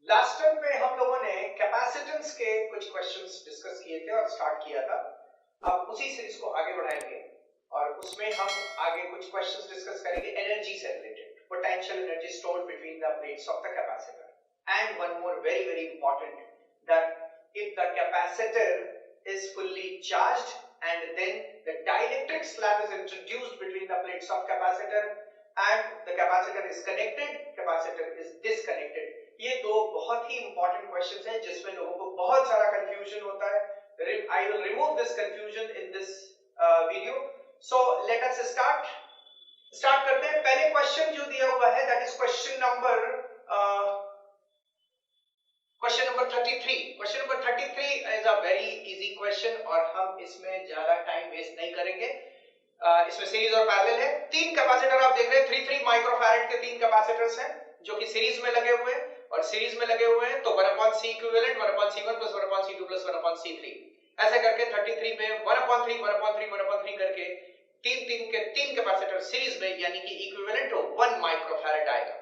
Last time पे हम लोगों ने कैपेसिटेंस के कुछ क्वेश्चंस डिस्कस किए थे और स्टार्ट किया था। अब उसी सीरीज को आगे बढ़ाएंगे और उसमें हम आगे कुछ क्वेश्चंस डिस्कस करेंगे एनर्जी से related, potential energy stored between the plates of the capacitor and one more very very important that if the capacitor is fully charged and then the dielectric slab is introduced between the plates of capacitor and the capacitor is connected, capacitor is disconnected. ये दो बहुत ही important questions हैं जिसमें लोगों को बहुत सारा confusion होता है. I will remove this confusion in this video. So let us start करते हैं. पहले क्वेश्चन जो दिया हुआ है that is question number 33. Question number 33 is a very easy question और हम इसमें ज्यादा टाइम वेस्ट नहीं करेंगे. इसमें सीरीज और पैरेलल है. तीन कैपेसिटर आप देख रहे हैं, 3 माइक्रोफैरेड के तीन कैपेसिटर्स हैं जो कि सीरीज में लगे हुए हैं और सीरीज में लगे हुए हैं तो 1/C equivalent 1/C1 + 1/C2 + 1/C3 ऐसे करके 33 में 1/3 1/3 1/3 करके तीन के तीन कैपेसिटर सीरीज में यानी कि इक्विवेलेंट 1 माइक्रोफैरेड आएगा.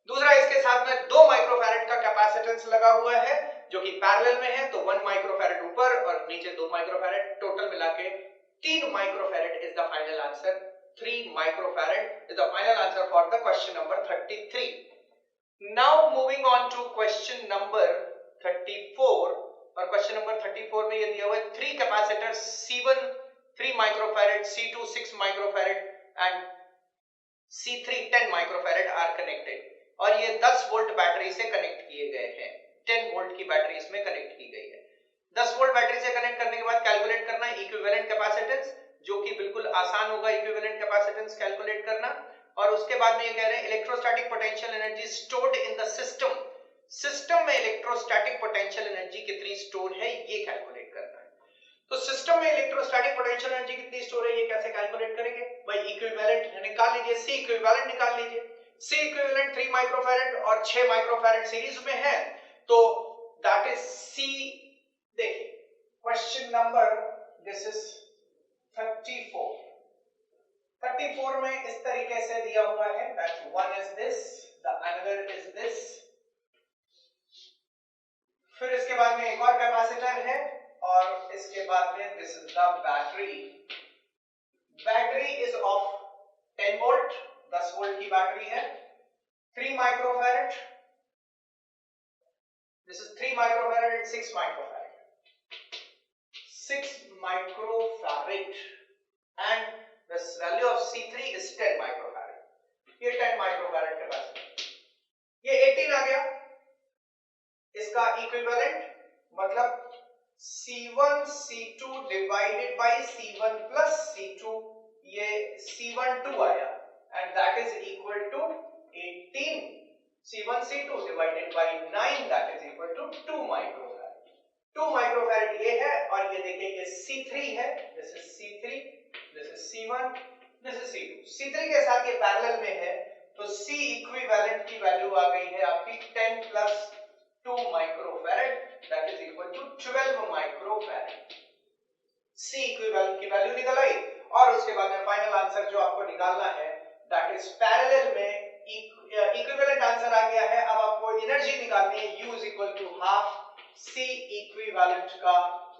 दूसरा इसके साथ में 2 माइक्रोफैरेड का कैपेसिटेंस लगा हुआ है जो कि पैरेलल में है तो 1 माइक्रोफैरेड ऊपर और नीचे 2 माइक्रोफैरेड, टोटल मिलाके 3 microfarad is the final answer. 3 microfarad is the final answer for the question number 33. Now moving on to question number 34 और क्वेश्चन नंबर 34 में ये दिया हुआ है 3 capacitors C1 3 microfarad, C2 6 microfarad and C3 10 microfarad are connected और ये 10 volt battery से connect किए गए हैं. 10 वोल्ट की बैटरी इसमें कनेक्ट की गई है. 10 वोल्ट बैटरी से कनेक्ट करने के बाद कैलकुलेट करना है इक्विवेलेंट कैपेसिटेंस जो कि बिल्कुल आसान होगा इक्विवेलेंट कैपेसिटेंस कैलकुलेट करना. और उसके बाद में ये कह रहे हैं electrostatic potential energy stored in the system में इलेक्ट्रोस्टैटिक पोटेंशियल एनर्जी कितनी स्टोर है ये कैलकुलेट करना है. तो सिस्टम में इलेक्ट्रोस्टैटिक पोटेंशियल एनर्जी कितनी स्टोर है ये कैसे कैलकुलेट करेंगे भाई. इक्विवेलेंट निकाल लीजिए, C इक्विवेलेंट निकाल लीजिए. C इक्विवेलेंट 3 माइक्रोफैरेड और 6 माइक्रोफैरेड सीरीज में है तो दैट इज C. देखिए क्वेश्चन नंबर दिस इज 34 में इस तरीके से दिया हुआ है that one is this, the another is this. फिर इसके बाद में एक और कैपेसिटर है और इसके बाद में this is the battery is of 10 volt, 10 volt की बैटरी है. 3 microfarad, this is 3 microfarad and 6 microfarad. 6 microfarad and the value of C3 is 10 microfarad. ये 10 माइक्रोफैरेड कैपेसिटर, ये 18 आ गया. इसका इक्विवेलेंट मतलब C1 C2 divided by C1 plus C2, ये C1 2 आया and that is equal to 18. C1 C2 divided by 9 that is equal to 2 microfarad. 2 microfarad ये है और ये देखिए ये C3 है. this is C3, this is C1, this is C2. C3 के साथ ये पैरेलल में है तो C इक्विवेलेंट की वैल्यू आ गई है आपकी 10 plus 2 microfarad that is equal to 12 microfarad. C equivalent की वैल्यू निकल आई और उसके बाद में फाइनल आंसर जो आपको निकालना है that is पैरेलल में इक्विवेलेंट आंसर आ गया है. अब आपको एनर्जी निकालनी है U is equal to half C equivalent का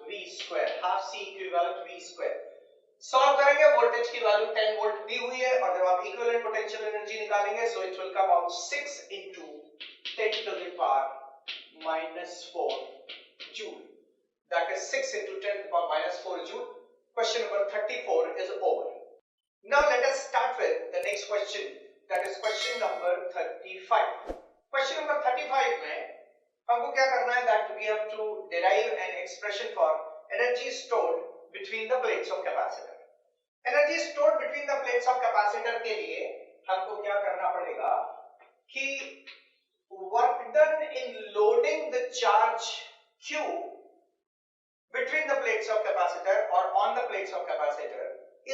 V square, half C equivalent V square. Solve करेंगे, वोल्टेज की वैल्यू 10 वोल्ट दी हुई है और जब आप इक्विवेलेंट पोटेंशियल एनर्जी निकालेंगे so it will come out 6 into 10 to the power -4 joule. That is 6 into 10 to the power -4 joule. Question number 34 is over. Now let us start with the next question, that is question number 35. Question number 35 में हमको क्या करना है that we have to derive an expression for energy stored between the plates of capacitor. Energy stored between the plates of capacitor के लिए हमको क्या करना पड़ेगा कि work done in loading the charge Q between the plates of capacitor or on the plates of capacitor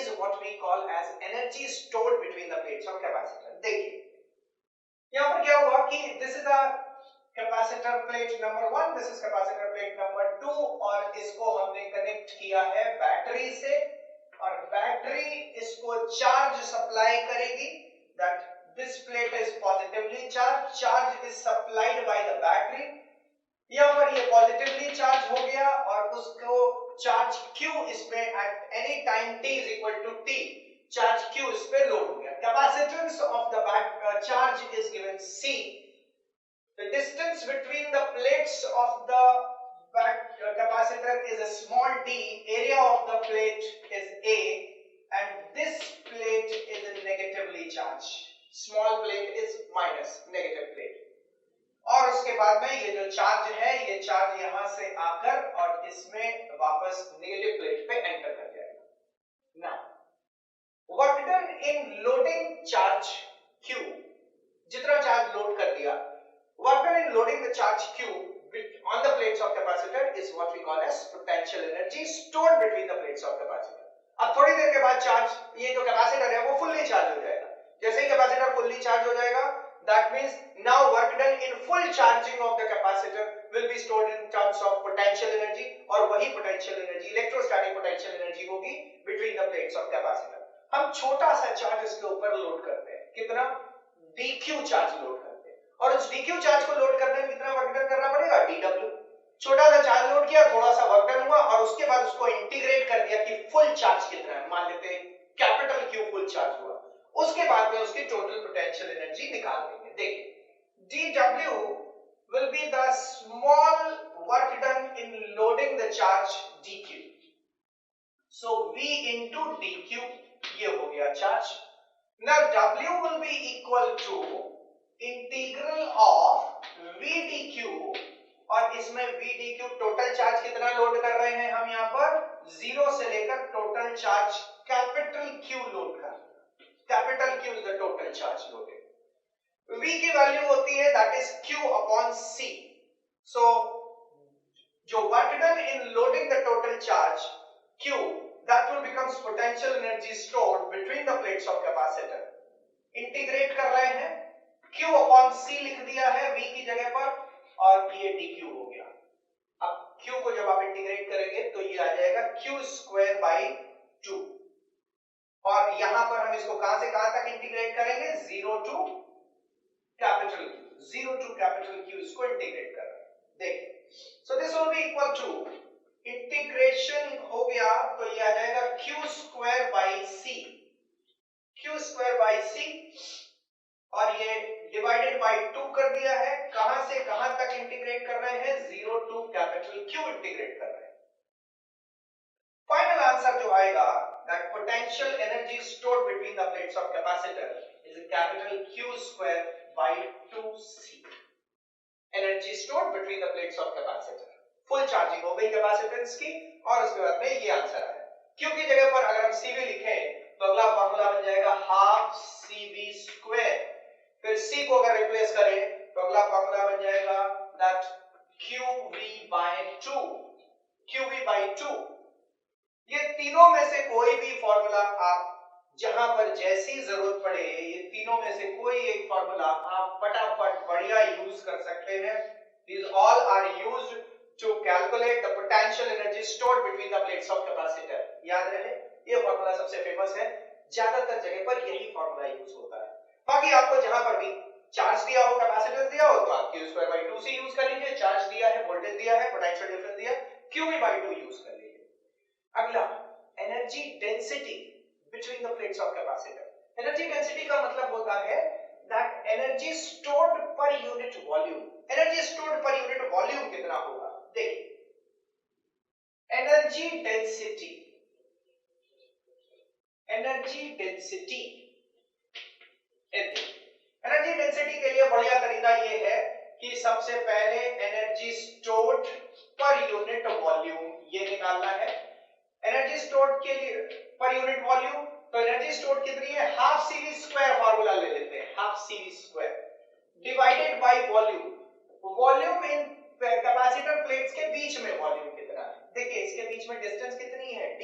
is what we call as energy stored between the plates of capacitor. देखिए यहाँ पर क्या हुआ कि this is a capacitor plate number 1, this is capacitor plate number 2 और इसको हमने connect किया है बैटरी से और बैटरी इसको चार्ज सप्लाई करेगी. that this plate is positively charged, charge is supplied by the battery positively charge हो गया और उसको चार्ज Q इसमें at any time t is equal to t charge Q इस पे लोड हो गया. Capacitance of the charge is given C. The distance between the plates of the capacitor is a small d. Area of the plate is A, and this plate is negatively charged. Small plate is minus negative plate. और उसके बाद में ये जो charge है ये charge यहां से आकर और इसमें वापस नेगेटिव प्लेट पे एंटर कर जाएगा. Now work done in loading charge Q, जितना चार्ज लोड कर दिया, work done in loading the charge Q on the plates of capacitor is what we call as potential energy stored between the plates of capacitor. अब थोड़ी देर के बाद charge ये जो capacitor है वो फुल्ली चार्ज हो जाएगा. जैसे ही कैपेसिटर फुल्ली चार्ज हो जाएगा, that means now work done in full charging of the capacitor will be stored in terms of potential energy, और वही potential energy electrostatic potential energy होगी between the plates of capacitor. हम छोटा सा charge इसके ऊपर लोड करते हैं. कितना? dq चार्ज लोड करते हैं, और उस dq चार्ज को लोड करने में कितना वर्क डन करना पड़ेगा? dw. छोटा सा चार्ज लोड किया, थोड़ा सा वर्क डन हुआ और उसके बाद उसको इंटीग्रेट कर दिया कि फुल चार्ज कितना है. मान लेते हैं कैपिटल Q फुल चार्ज हुआ, उसके बाद में उसकी टोटल पोटेंशियल एनर्जी निकाल देंगे. देखिए dw will be the small work done in loading the charge dq. So v into dq, ये हो गया charge. Now w will be equal to integral of v dq, और इसमें v dq टोटल चार्ज कितना load कर रहे हैं हम यहाँ पर? 0 से लेकर total charge capital Q load कर. Capital Q is the total charge loaded. v की वैल्यू होती है that is q upon c. So जो work done in loading the total charge q, that will becomes potential energy stored between the plates of capacitor. Integrate कर रहे हैं, q upon c लिख दिया है v की जगह पर, और ये dq हो गया. अब q को जब आप इंटीग्रेट करेंगे तो ये आ जाएगा q स्क्वायर बाई 2, और यहां पर हम इसको कहां से कहां तक इंटीग्रेट करेंगे? 0 to capital Q. 0 to capital Q इसको इंटीग्रेट कर रहे हैं. देखिए, so this will be equal to, integration हो गया तो ये आ जाएगा q square by c. q square by c, और ये डिवाइडेड बाई 2 कर दिया है. कहां से कहां तक इंटीग्रेट कर रहे हैं? 0 टू कैपिटल Q इंटीग्रेट कर रहे हैं. फाइनल आंसर जो आएगा, that potential energy stored between the plates of capacitor is a capital Q square by 2c. Energy stored between the plates of capacitor. Full charging हो गई capacitance की, और उसके बाद में ये आंसर आया. Q की जगह पर अगर हम CV लिखें तो अगला फार्मूला बन जाएगा हाफ CV स्क्वायर. फिर C को अगर रिप्लेस करें तो अगला फार्मूला बन जाएगा that QV by 2. QV by 2. ये तीनों में से कोई भी फार्मूला आप जहां पर जैसी जरूरत पड़े, ये तीनों में से कोई एक फार्मूला आप फटाफट बढ़िया यूज कर सकते हैं. These all are used to calculate the potential energy stored between the plates of capacitor. याद रहे, ये फार्मूला सबसे फेमस है, ज्यादातर जगह पर यही फार्मूला यूज होता है. बाकी आपको जहां पर भी चार्ज दिया हो, कैपेसिटेंस दिया हो, तो आप q स्क्वायर बाई 2 से यूज कर लीजिए. चार्ज दिया है, वोल्टेज दिया है, पोटेंशियल डिफरेंस दिया, qv बाई 2 यूज कर लीजिए. अगला, energy density between the plates of capacitor. Energy density का मतलब होता है that energy stored per unit volume. Energy stored per unit volume कितना होगा? देखिए, एनर्जी डेंसिटी एनर्जी डेंसिटी के लिए बढ़िया तरीका ये है कि सबसे पहले energy stored per unit volume ये निकालना है. एनर्जी स्टोर्ड के लिए पर यूनिट वॉल्यूम, तो एनर्जी स्टोर्ड कितनी है? हाफ CV स्क्वायर फार्मूला ले लेते हैं. Half CV square divided by volume. Volume in capacitor plates के बीच में वॉल्यूम कितना है? देखिए, इसके बीच में डिस्टेंस कितनी है? d.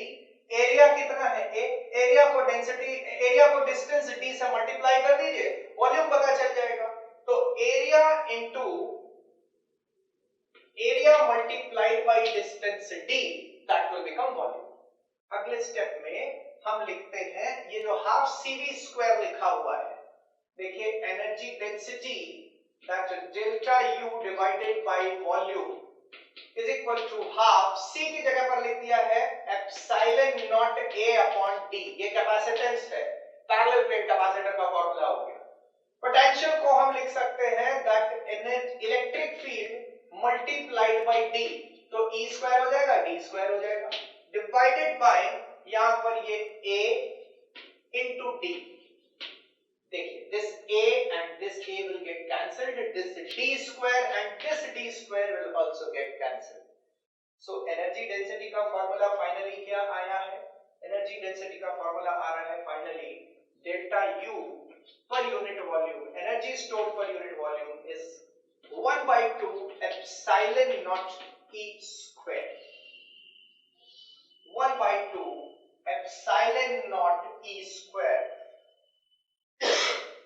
एरिया कितना है? a. एरिया को डेंसिटी, एरिया को डिस्टेंस d से मल्टीप्लाई कर दीजिए, वॉल्यूम पता चल जाएगा. तो area into area multiplied by distance d, that will become volume. अगले स्टेप में हम लिखते हैं ये जो हाफ CV स्क्वायर लिखा हुआ है, देखिए energy density that delta U divided by volume. Is equal to half, C की जगह पर लिख दिया है epsilon not A upon D. ये कैपेसिटेंस है, पैरेलल प्लेट कैपेसिटर का फॉर्मूला हो गया। पोटेंशियल को हम लिख सकते हैं that electric field multiplied by D, तो ई स्क्वायर हो जाएगा, डी स्क्वायर हो जाएगा, डिवाइडेड बाय यहां पर ये a into d। देखिए this a and this a will get cancelled, this d square and this d square will also get cancelled। so energy density का formula finally क्या आया है? एनर्जी डेंसिटी का formula आ रहा है finally delta U per unit volume, energy stored per unit volume is 1/2 epsilon naught E square, 1/2 epsilon naught E square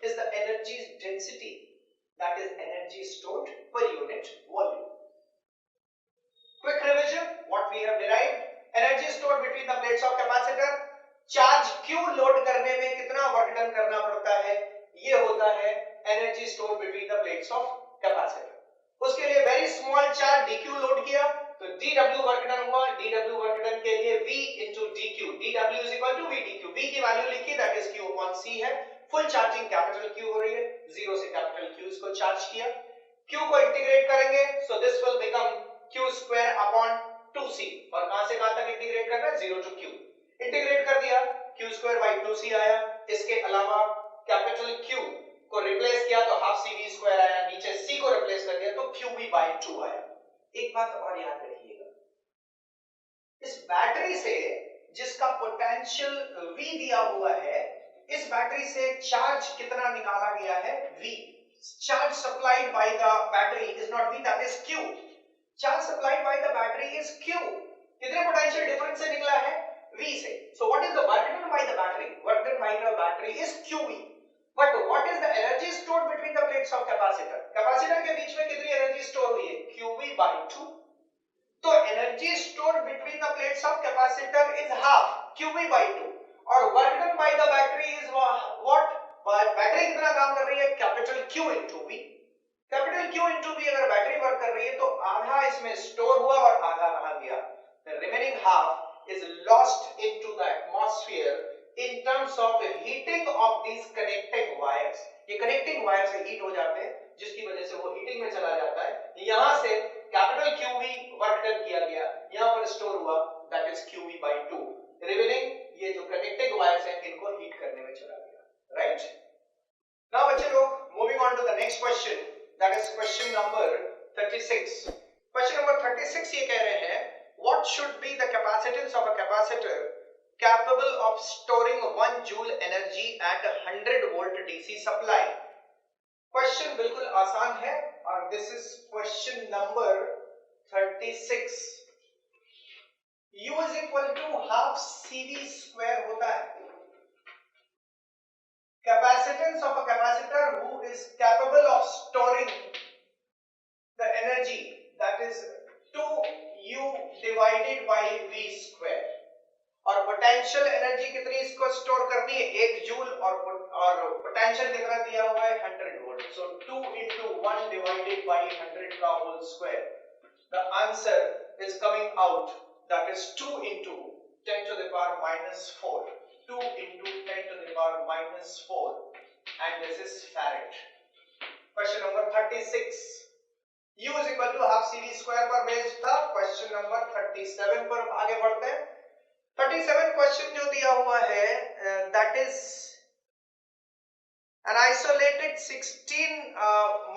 is the energy density, that is energy stored per unit volume। Quick revision, what we have derived: energy stored between the plates of capacitor, charge Q load करने में कितना work done करना पड़ता है, ये होता है energy stored between the plates of capacitor. उसके लिए very small charge dq load किया तो dw वर्क डन हुआ, dw वर्क डन के लिए v into dq, dw is equal to v dq, v की वैल्यू लिखी that is q upon c है, फुल चार्जिंग कैपिटल Q हो रही है, 0 से कैपिटल Q इसको चार्ज किया, Q को इंटीग्रेट करेंगे सो this will become q square upon 2c, और कहां से कहां तक इंटीग्रेट करना है, 0 टू q, इंटीग्रेट कर दिया q स्क्वायर बाय 2c आया। इसके अलावा कैपिटल Q को रिप्लेस किया तो हाफ cv स्क्वायर आया, नीचे c को रिप्लेस कर दिया तो qv बाय 2 आया। एक बात और याद रखिएगा, इस बैटरी से जिसका पोटेंशियल v दिया हुआ है, इस बैटरी से चार्ज कितना निकाला गया है, v। Charge supplied by the battery is not v, that is q। Charge supplied by the battery is q। कितने पोटेंशियल डिफरेंस से निकला है, v से। So what is the work done by the battery, work done by the battery is qv। But what is the energy stored between the plates of capacitor, capacitor के बीच में कितनी energy store हुई है, qv by 2। तो energy stored between the plates of capacitor is half qv by 2, और work done by the battery is what, battery कितना काम कर रही है, capital Q into V। Capital Q into V अगर बैटरी वर्क कर रही है तो आधा इसमें स्टोर हुआ और आधा कहां गया, the remaining half is lost into the atmosphere in terms of heating of these connecting wires। ये connecting wires से हीट हो जाते हैं जिसकी वजह से वो हीटिंग में चला जाता है, यहां से कैपिटल QV वर्क डन किया गया, यहां पर स्टोर हुआ that is QV by 2, remaining ये जो कनेक्टिंग वायर्स हैं इनको हीट करने में चला गया, राइट। नाउ बच्चे लोग moving on to the next question, that is question number 36। Question number 36 ये कह रहे हैं what should be the capacitance of a capacitor capable of storing 1 joule energy at 100 volt DC supply। Question बिल्कुल आसान है और this is question number 36। U is equal to half CV square होता है। Capacitance of a capacitor who is capable of storing the energy, that is 2U divided by V square, और potential energy कितनी इसको store करनी है, 1 joule, और potential कितना दिया हुआ है, 100 volt. So 2 into 1 divided by 100 का whole square, the answer is coming out, that is 2 into 10 to the power minus 4, 2 into 10 to the power minus 4, and this is farad। Question number 36, U is equal to half CV square पर based था। Question number 37 पर आगे बढ़ते हैं। 37 question जो दिया हुआ है that is an isolated 16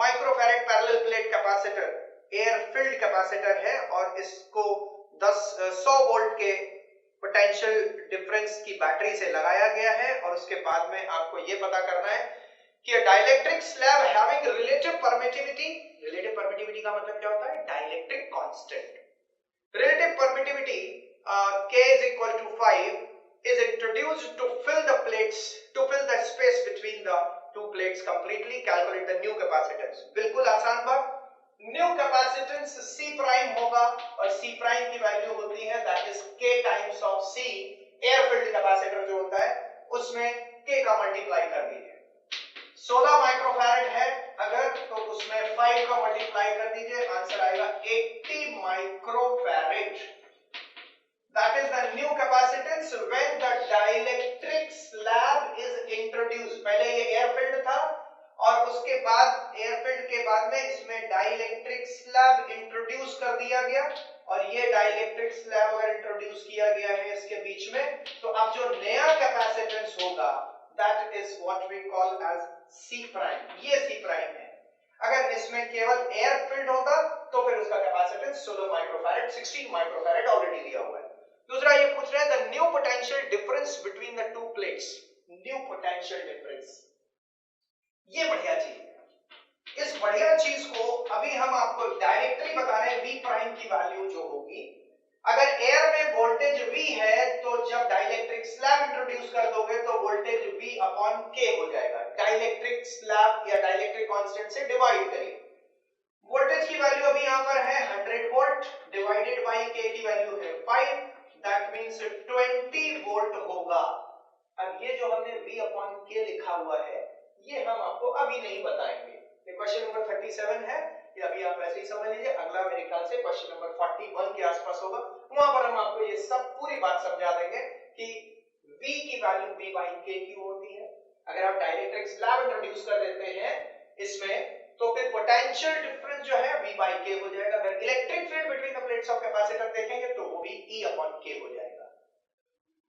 microfarad parallel plate capacitor, air filled capacitor है, और इसको 100 वोल्ट के पोटेंशियल डिफरेंस की बैटरी से लगाया गया है, और उसके बाद में आपको ये पता करना है कि dielectric slab having relative permittivity, relative permittivity का मतलब क्या होता है, dielectric constant. Relative permittivity K is equal to 5 is introduced to fill the plates, to fill the space between the two plates completely। Calculate the new capacitance। बिल्कुल आसान बात, new capacitance C prime होगा, और C prime की value होती है that is K times of C। Air filled capacitor जो होता है उसमें K का मल्टीप्लाई कर दीजिए। 16 माइक्रोफैरेड है अगर, तो उसमें 5 का मल्टीप्लाई कर दीजिए, आंसर आएगा 80 microfarad. That is the new capacitance when the dielectric slab is introduced। पहले ये एयर फील्ड था और उसके बाद एयर फील्ड के बाद में इसमें डाइलेक्ट्रिक स्लैब इंट्रोड्यूस कर दिया गया, और ये डाइलेक्ट्रिक स्लैब अगर इंट्रोड्यूस किया गया है इसके बीच में, तो अब जो नया कैपेसिटेंस होगा that is what we call as C prime. ये C प्राइम है। अगर इसमें केवल एयर फील्ड होता तो फिर उसका कैपेसिटेंस 16 माइक्रोफैरेड, 16 माइक्रोफैरेड ऑलरेडी दिया हुआ है। दूसरा ये पूछ रहे हैं the new potential difference between the two plates. New potential difference, ये बढ़िया चीज है। इस बढ़िया चीज को अभी हम आपको डायरेक्टली बता रहे हैं। V प्राइम की वैल्यू जो होगी, अगर एयर में वोल्टेज V है तो जब डाइलेक्ट्रिक स्लैब इंट्रोड्यूस कर दोगे तो वोल्टेज V अपॉन K हो जाएगा। डाइलेक्ट्रिक स्लैब या डाइलेक्ट्रिक कांस्टेंट से डिवाइड करिए। वोल्टेज की वैल्यू अभी यहां पर है 100 वोल्ट, डिवाइडेड बाय K की वैल्यू है 5, दैट मींस 20 वोल्ट होगा। अब ये जो हमने V अपॉन K लिखा हुआ है ये हम आपको अभी नहीं बताएंगे। ये क्वेश्चन नंबर 37 है, ये अभी आप ऐसे ही समझ लीजिए। अगला मेरे ख्याल से क्वेश्चन नंबर 41 के आसपास होगा, वहां पर हम आपको ये सब पूरी बात समझा देंगे कि V की वैल्यू V बाई K क्यों होती है। अगर आप डाइलेक्ट्रिक स्लैब इंट्रोड्यूस कर देते हैं इसमें तो फिर पोटेंशियल डिफरेंस जो है V बाई K हो जाएगा। अगर electric field between the plates of capacitor देखेंगे तो वो भी E अपॉन K हो जाएगा,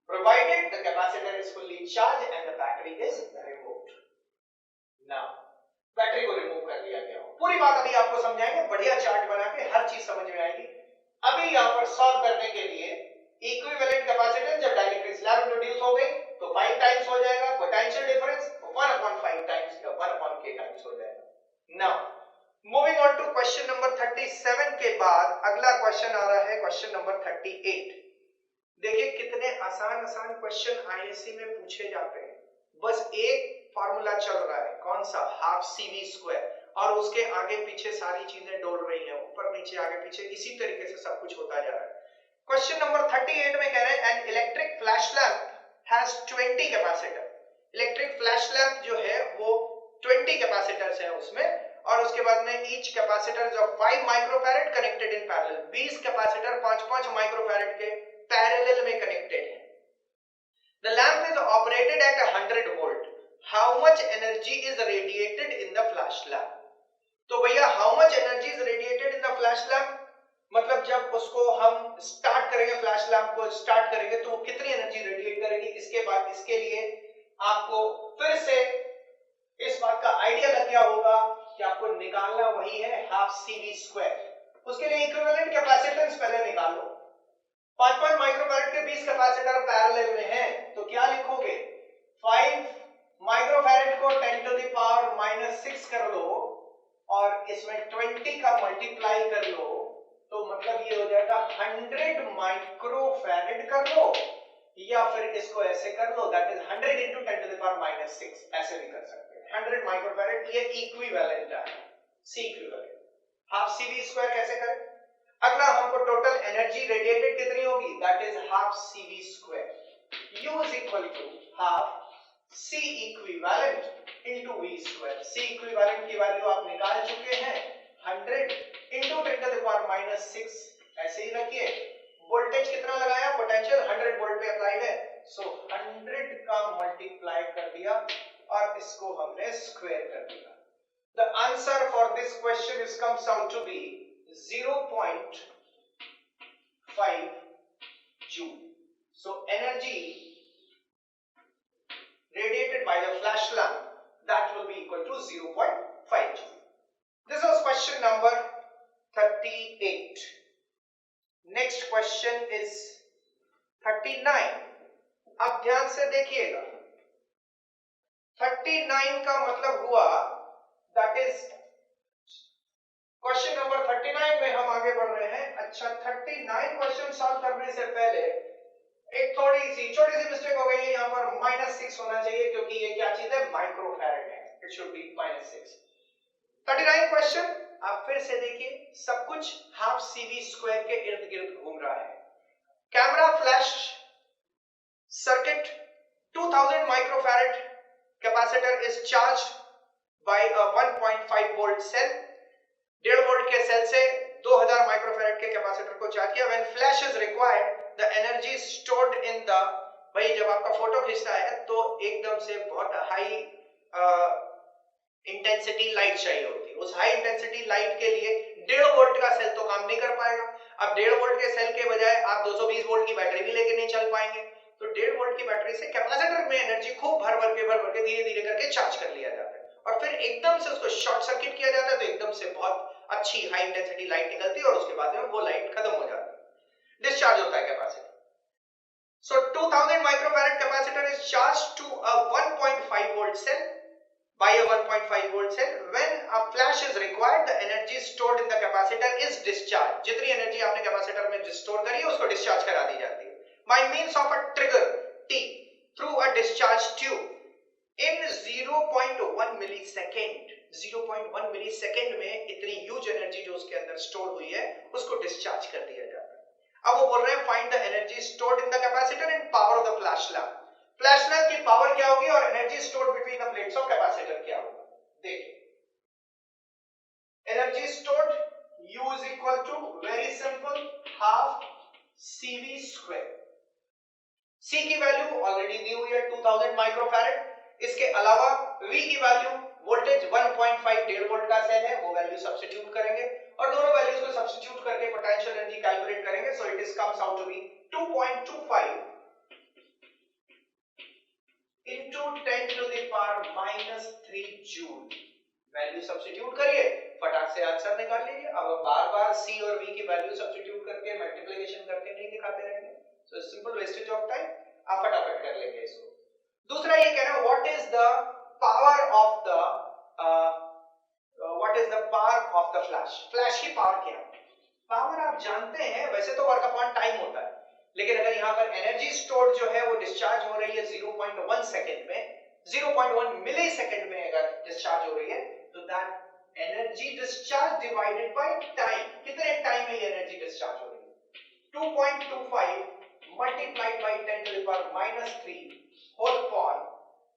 provided the capacitor is fully charged and the battery is removed। Now, battery को रिमूव कर दिया गया हो। पूरी बात अभी आपको समझाएंगे, बढ़िया चार्ट बना के हर चीज समझ में आएगी। अभी यहाँ पर सॉल्व करने के लिए इक्विवेलेंट कैपेसिटेंस जब डाइलेक्ट्रिक स्लैब इंट्रोड्यूस हो गई तो 5 टाइम्स हो जाएगा, पोटेंशियल डिफरेंस 1/5 टाइम्स या 1/k टाइम्स हो जाएगा। Now moving on to question number 37 के बाद अगला क्वेश्चन आ रहा है क्वेश्चन नंबर 38। देखिए कितने आसान आसान क्वेश्चन आईएससी में पूछे जाते हैं। बस एक फार्मूला चल रहा है, कौन सा, हाफ CV स्क्वायर, और उसके आगे पीछे सारी चीजें डोल रही हैं, ऊपर नीचे आगे पीछे इसी तरीके से सब कुछ होता जा रहा है। क्वेश्चन नंबर 38 में कह रहे हैं an electric flash lamp has 20 capacitor. Electric flash lamp जो है वो 20 कैपेसिटर्स हैं उसमें, और उसके बाद में ईच कैपेसिटर जो 5 microfarad connected in parallel, 20 capacitor 5-5 microfarad के पैरेलल में कनेक्टेड हैं। The lamp is operated at 100 volt. How much energy is radiated in the flash lamp? तो भैया how much energy is radiated in the flash lamp? मतलब जब उसको हम start करेंगे, फ्लैश लैंप को स्टार्ट करेंगे तो वो कितनी एनर्जी रेडिएट करेगी। इसके बाद इसके लिए आपको फिर से इस बात का आइडिया लग गया होगा कि आपको निकालना वही है हाफ CV स्क्वायर। उसके लिए इक्विवेलेंट कैपेसिटेंस पहले निकाल लो। 5 माइक्रोफैरेड के 20 कैपेसिटर पैरेलल में हैं, तो क्या लिखोगे, 5 माइक्रोफैरेड को 10 टू द पावर -6 कर लो और इसमें 20 का मल्टीप्लाई कर लो, तो मतलब ये हो जाएगा 100 माइक्रोफैरेड कर लो, या फिर इसको ऐसे कर लो, that is 100 into 10 to the power -6, ऐसे भी कर सकते हैं। 100 माइक्रोफैरेड ये इक्विवेलेंट है, C equivalent. Half CV square कैसे करें। अगला हमको टोटल एनर्जी रेडिएटेड कितनी होगी, that is half CV square. U is equal to half C equivalent into V square. C equivalent की वैल्यू आप निकाल चुके हैं, 100 इनटू 10 टू द पावर -6, ऐसे ही रखिए। वोल्टेज कितना लगाया, पोटेंशियल 100 वोल्ट पे अप्लाइड है, सो 100 का मल्टीप्लाई कर दिया और इसको हमने स्क्वायर कर दिया। The answer for this question is comes out to be 0.5 joule. So energy radiated by the flash lamp, that will be equal to 0.5 joule. This was question number 38. Next question is 39. अब ध्यान से देखिएगा, 39 का मतलब हुआ that is question number 39 में हम आगे बढ़ रहे हैं। अच्छा, 39 क्वेश्चन सॉल्व करने से पहले एक छोटी सी मिस्टेक हो गई है, यहाँ पर -6 होना चाहिए क्योंकि ये क्या चीज है, माइक्रोफैरेड है, इट शुड बी -6। 39 क्वेश्चन आप फिर से देखिए, सब कुछ हाफ CV स्क्वायर के इर्द गिर्द घूम रहा है। Camera flash circuit 2000 microfarad capacitor is charge by a 1.5 volt cell, 1.5 volt के सेल से 2000 माइक्रोफैरेड के कैपेसिटर को चार्ज किया। When flash is required the energy stored in the, भाई जब आपका फोटो खींचता है तो एकदम से बहुत हाई इंटेंसिटी लाइट चाहिए होती है। उस हाई इंटेंसिटी लाइट के लिए 1.5 वोल्ट का सेल तो काम नहीं कर पाएगा। अब 1.5 वोल्ट के सेल के बजाय आप 220 वोल्ट की बैटरी भी लेके नहीं चल पाएंगे, तो 1.5 वोल्ट की बैटरी से कैपेसिटर में एनर्जी खूब भर भर के धीरे धीरे करके चार्ज कर लिया जाता है और फिर एकदम से उसको शॉर्ट सर्किट किया जाता है, तो एकदम से बहुत अच्छी हाई इंटेंसिटी लाइट निकलती है और उसके बाद में वो लाइट खत्म हो जाती है, डिस्चार्ज होता है capacitor. So 2000 microfarad capacitor is charged to a 1.5 volt cell by a 1.5 volt cell. When a flash is required, the energy stored in the capacitor is discharged. जितनी एनर्जी आपने कैपेसिटर में store करी है उसको discharge करा दी जाती है by means of a trigger T through a discharge tube in 0.1 millisecond. 0.1 millisecond में इतनी ह्यूज एनर्जी जो उसके अंदर स्टोर हुई है उसको डिस्चार्ज कर दिया जाता है। अब वो बोल रहे हैं find the energy stored in the capacitor and power of the flash lamp. Flash lamp की पावर क्या होगी और energy stored between the plates of capacitor क्या होगा। देखिए energy stored U is equal to very simple half CV square। C की value already दी हुई है 2000 माइक्रोफैरेड, इसके अलावा V की वैल्यू वोल्टेज 1.5 1.5 वोल्ट का सेल है वो वैल्यू सब्स्टिट्यूट करेंगे और दोनों वैल्यूज को सब्स्टिट्यूट करके पोटेंशियल एनर्जी कैलकुलेट करेंगे। So it is comes out to be 2.25 into 10 to the power minus 3 joule. Value substitute करिए, फटाक से आंसर निकाल लीजिए। अब बार-बार C और V की वैल्यू सब्स्टिट्यूट करके मल्टीप्लिकेशन करके नहीं दिखाते रहेंगे, so simple wastage of time, आप फटाफट कर लेंगे इसको। दूसरा ये कह रहा है what is the power of the flash. Flash की पावर क्या है? पावर आप जानते हैं वैसे तो वर्क अपॉन टाइम होता है, लेकिन अगर यहाँ पर एनर्जी स्टोर्ड जो है वो डिस्चार्ज हो रही है 0.1 सेकंड में, 0.1 मिली सेकंड में अगर डिस्चार्ज हो रही है तो that energy discharge divided by time, कितने टाइम में ये एनर्जी डिस्चार्ज हो रही है, 2.25 multiplied by 10 to the power minus 3 whole upon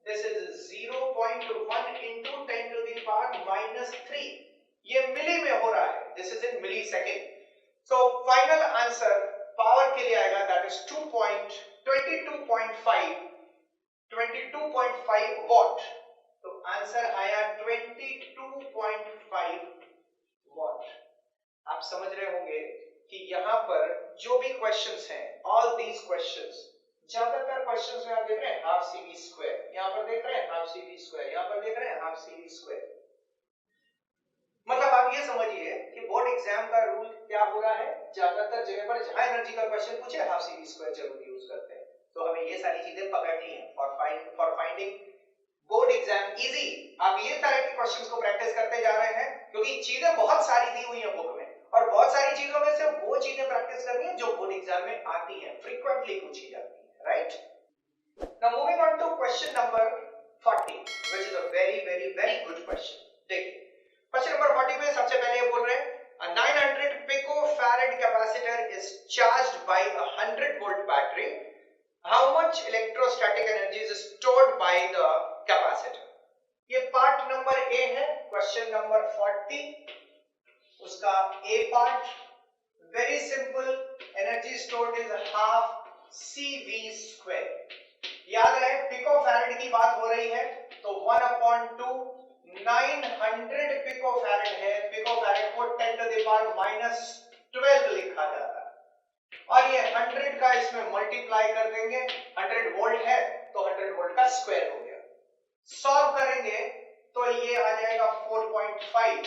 this is 0.1 into 10 to the power minus 3। ये मिली में हो रहा है, this is in millisecond। so final answer power के लिए आएगा that is 22.5 वॉट। तो आंसर आया 22.5 वॉट। आप समझ रहे होंगे कि यहाँ पर जो भी क्वेश्चंस हैं, ऑल दीज क्वेश्चंस, ज्यादातर क्वेश्चंस में आप देख रहे हैं हाफ CV स्क्वायर, यहाँ पर देख रहे हैं हाफ CV स्क्वायर, यहाँ पर देख रहे हैं हाफ CV स्क्वायर। मतलब आप ये समझिए कि बोर्ड एग्जाम का रूल क्या हो रहा है, ज्यादातर जगह पर जहां एनर्जी का क्वेश्चन पूछे हाफ CV स्क्वायर जरूर यूज करते हैं। तो हमें ये सारी चीजें पकड़नी है for finding board exam easy. आप ये तरह के क्वेश्चंस को प्रैक्टिस करते जा रहे हैं क्योंकि चीजें बहुत सारी दी हुई हैं बुक में और बहुत सारी चीजों में से वो चीजें प्रैक्टिस करनी है जो बोर्ड एग्जाम में आती हैं, फ्रीक्वेंटली पूछी जाती है, right. Now moving on to question number 40 which is a very good question. देखिए क्वेश्चन नंबर 40 में सबसे पहले ये बोल रहे हैं a 900 picofarad capacitor is charged by a 100 volt battery, how much electrostatic energy is stored by the capacitor। ये part number A है क्वेश्चन नंबर 40, उसका A part very simple, energy stored is half CV square. याद रहे picofarad की बात हो रही है तो 1/2 900 पिकोफैरेड है, पिकोफैरेड को 10 to the power minus 12 लिखा जाता है और ये 100 का इसमें मल्टीप्लाई कर देंगे, 100 वोल्ट है तो 100 वोल्ट का स्क्वायर हो गया। सॉल्व करेंगे तो ये आ जाएगा 4.5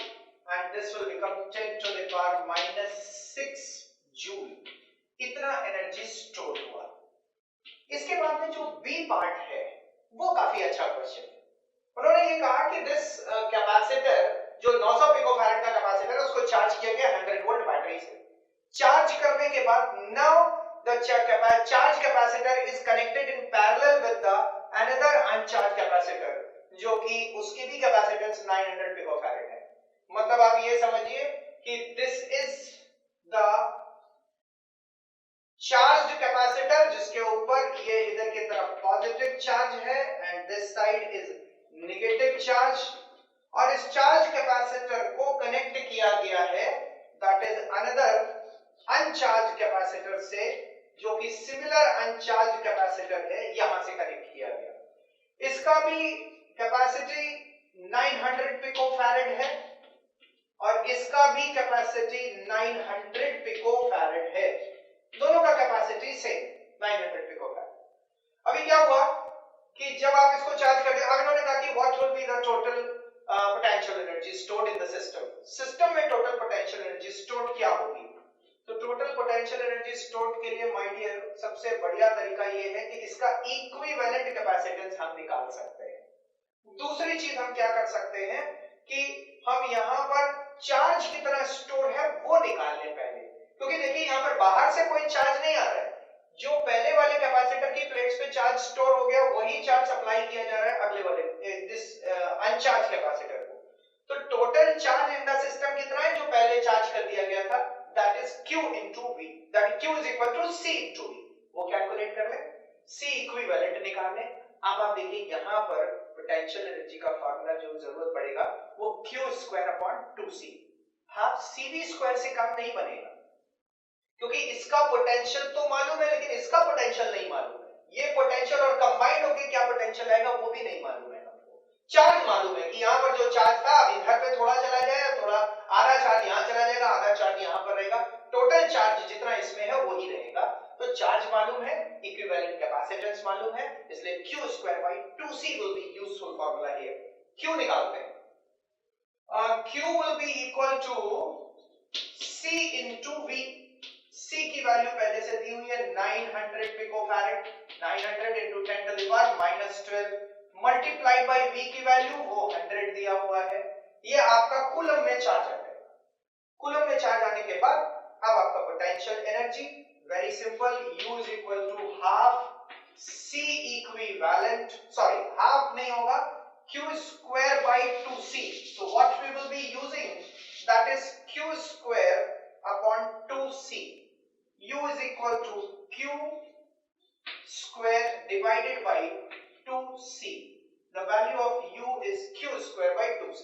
and this will become 10 to the power minus 6 joule. इतना एनर्जी स्टोर हुआ। इसके बाद में जो बी पार्ट है वो काफी अच्छा क्वेश्चन है। उन्होंने ये कहा कि दिस कैपेसिटर जो 900 पिकोफैरेड का कैपेसिटर है उसको चार्ज किया गया 100 वोल्ट बैटरी से। चार्ज करने के बाद now the charge capacitor is connected in parallel with the another अनचार्ज capacitor जो कि उसकी भी कैपेसिटेंस 900 पिकोफैरेड है। मतलब आप ये समझिए कि this is the charged capacitor जिसके ऊपर ये इधर की तरफ पॉजिटिव चार्ज है and this side is negative charge, और से जो कि सिमिलर अनचार्ज कैपेसिटर है यहां से कनेक्ट किया गया। इसका भी कैपेसिटी 900 पिकोफैरेड है और इसका भी कैपेसिटी 900 पिकोफैरेड है। दोनों का कैपेसिटी सेम 900 पिकोफैरेड। अभी क्या हुआ कि जब आप इसको चार्ज करते हैं, अब इन्होंने कहा कि what will be the total potential energy stored in the system. System में टोटल पोटेंशियल एनर्जी स्टोर्ड क्या होगी? तो टोटल पोटेंशियल एनर्जी स्टोर्ड के लिए माय डियर सबसे बढ़िया तरीका ये है कि इसका इक्विवेलेंट कैपेसिटेंस हम निकाल सकते हैं। दूसरी चीज हम क्या कर सकते हैं कि हम यहां पर चार्ज कितना स्टोर है वो निकाल लें पहले, क्योंकि देखिए यहां पर बाहर से कोई चार्ज नहीं आ रहा है। जो पहले वाले कैपेसिटर की प्लेट्स पे चार्ज स्टोर हो गया वही चार्ज सप्लाई किया जा रहा है अगले वाले दिस अनचार्ज कैपेसिटर को। तो total charge in the system कितना है जो पहले चार्ज कर दिया गया था, that is q into v, that q is equal to c into v। वो कैलकुलेट कर ले, c इक्विवेलेंट निकाल ले। अब आप देखिए यहां पर पोटेंशियल एनर्जी का फार्मूला जो जरूरत पड़ेगा वो q square upon 2c, half cv square से कम नहीं बनेगा, क्योंकि इसका पोटेंशियल तो मालूम है लेकिन इसका पोटेंशियल नहीं मालूम है। ये पोटेंशियल और कंबाइंड होकर क्या पोटेंशियल आएगा वो भी नहीं मालूम है हमको। चार्ज मालूम है कि यहाँ पर जो चार्ज था अब इधर पे थोड़ा चला जाएगा, थोड़ा आधा चार्ज यहाँ चला जाएगा, आधा चार्ज यहाँ पर रहेगा, टोटल चार्ज जितना इसमें है वही रहेगा। तो चार्ज मालूम है, इक्विवेलेंट कैपेसिटेंस मालूम है, इसलिए q square by 2c will be useful formula here. q निकालते हैं, q will be equal to c into v। C की वैल्यू पहले से दी हुई है 900 picofarad, 900 into 10 to the power -12 multiplied by V की वैल्यू वो 100 दिया हुआ है। ये आपका कूलम में चार्ज आ जाएगा। कूलम में चार्ज आने के बाद अब आपका potential energy very simple, U is equal to half C equivalent, sorry half नहीं होगा, Q square by 2C। So what we will be using, that is Q square upon 2C। U is equal to Q square divided by 2C. The value of U is Q square by 2C.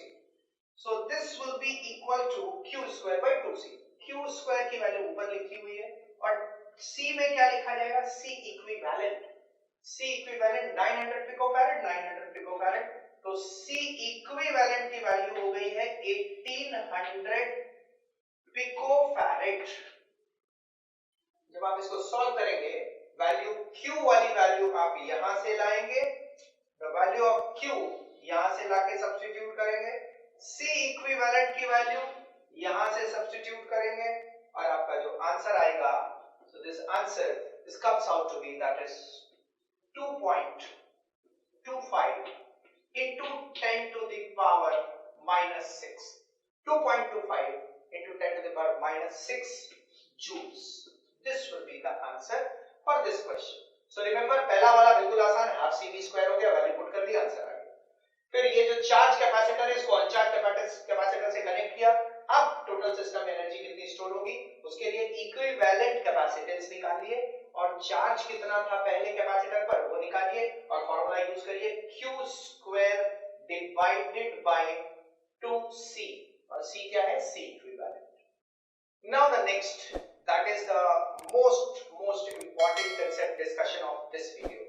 So this will be equal to Q square by 2C. Q square की value ऊपर लिखी हुई है और C में क्या लिखा जाएगा? C equivalent। C equivalent 900 picofarad, 900 picofarad. तो C equivalent की वैल्यू हो गई है 1800 पिकोफैरेड। जब आप इसको सॉल्व करेंगे वैल्यू Q वाली वैल्यू आप यहां से लाएंगे, द वैल्यू ऑफ Q यहां से लाके सब्स्टिट्यूट करेंगे, C इक्विवेलेंट की वैल्यू यहां से सब्स्टिट्यूट करेंगे और आपका जो आंसर आएगा, so this answer this comes out to be that is 2.25 into 10 to the power -6, 2.25 into 10 to the power -6 joules। This will be the answer for this question. So remember पहला वाला बिल्कुल आसान, half cv square हो गया, value put कर दी, answer आ गया। फिर ये जो चार्ज कैपेसिटर है इसको अनचार्ज कैपेसिटर से कनेक्ट किया। अब टोटल सिस्टम एनर्जी कितनी स्टोर होगी उसके लिए इक्विवेलेंट कैपेसिटेंस निकाल लिए और चार्ज कितना था पहले कैपेसिटर पर वो निकालिए और फार्मूला यूज करिए q square divided by 2c और c क्या है? c equivalent. Now the next, that is the most important concept discussion of this video।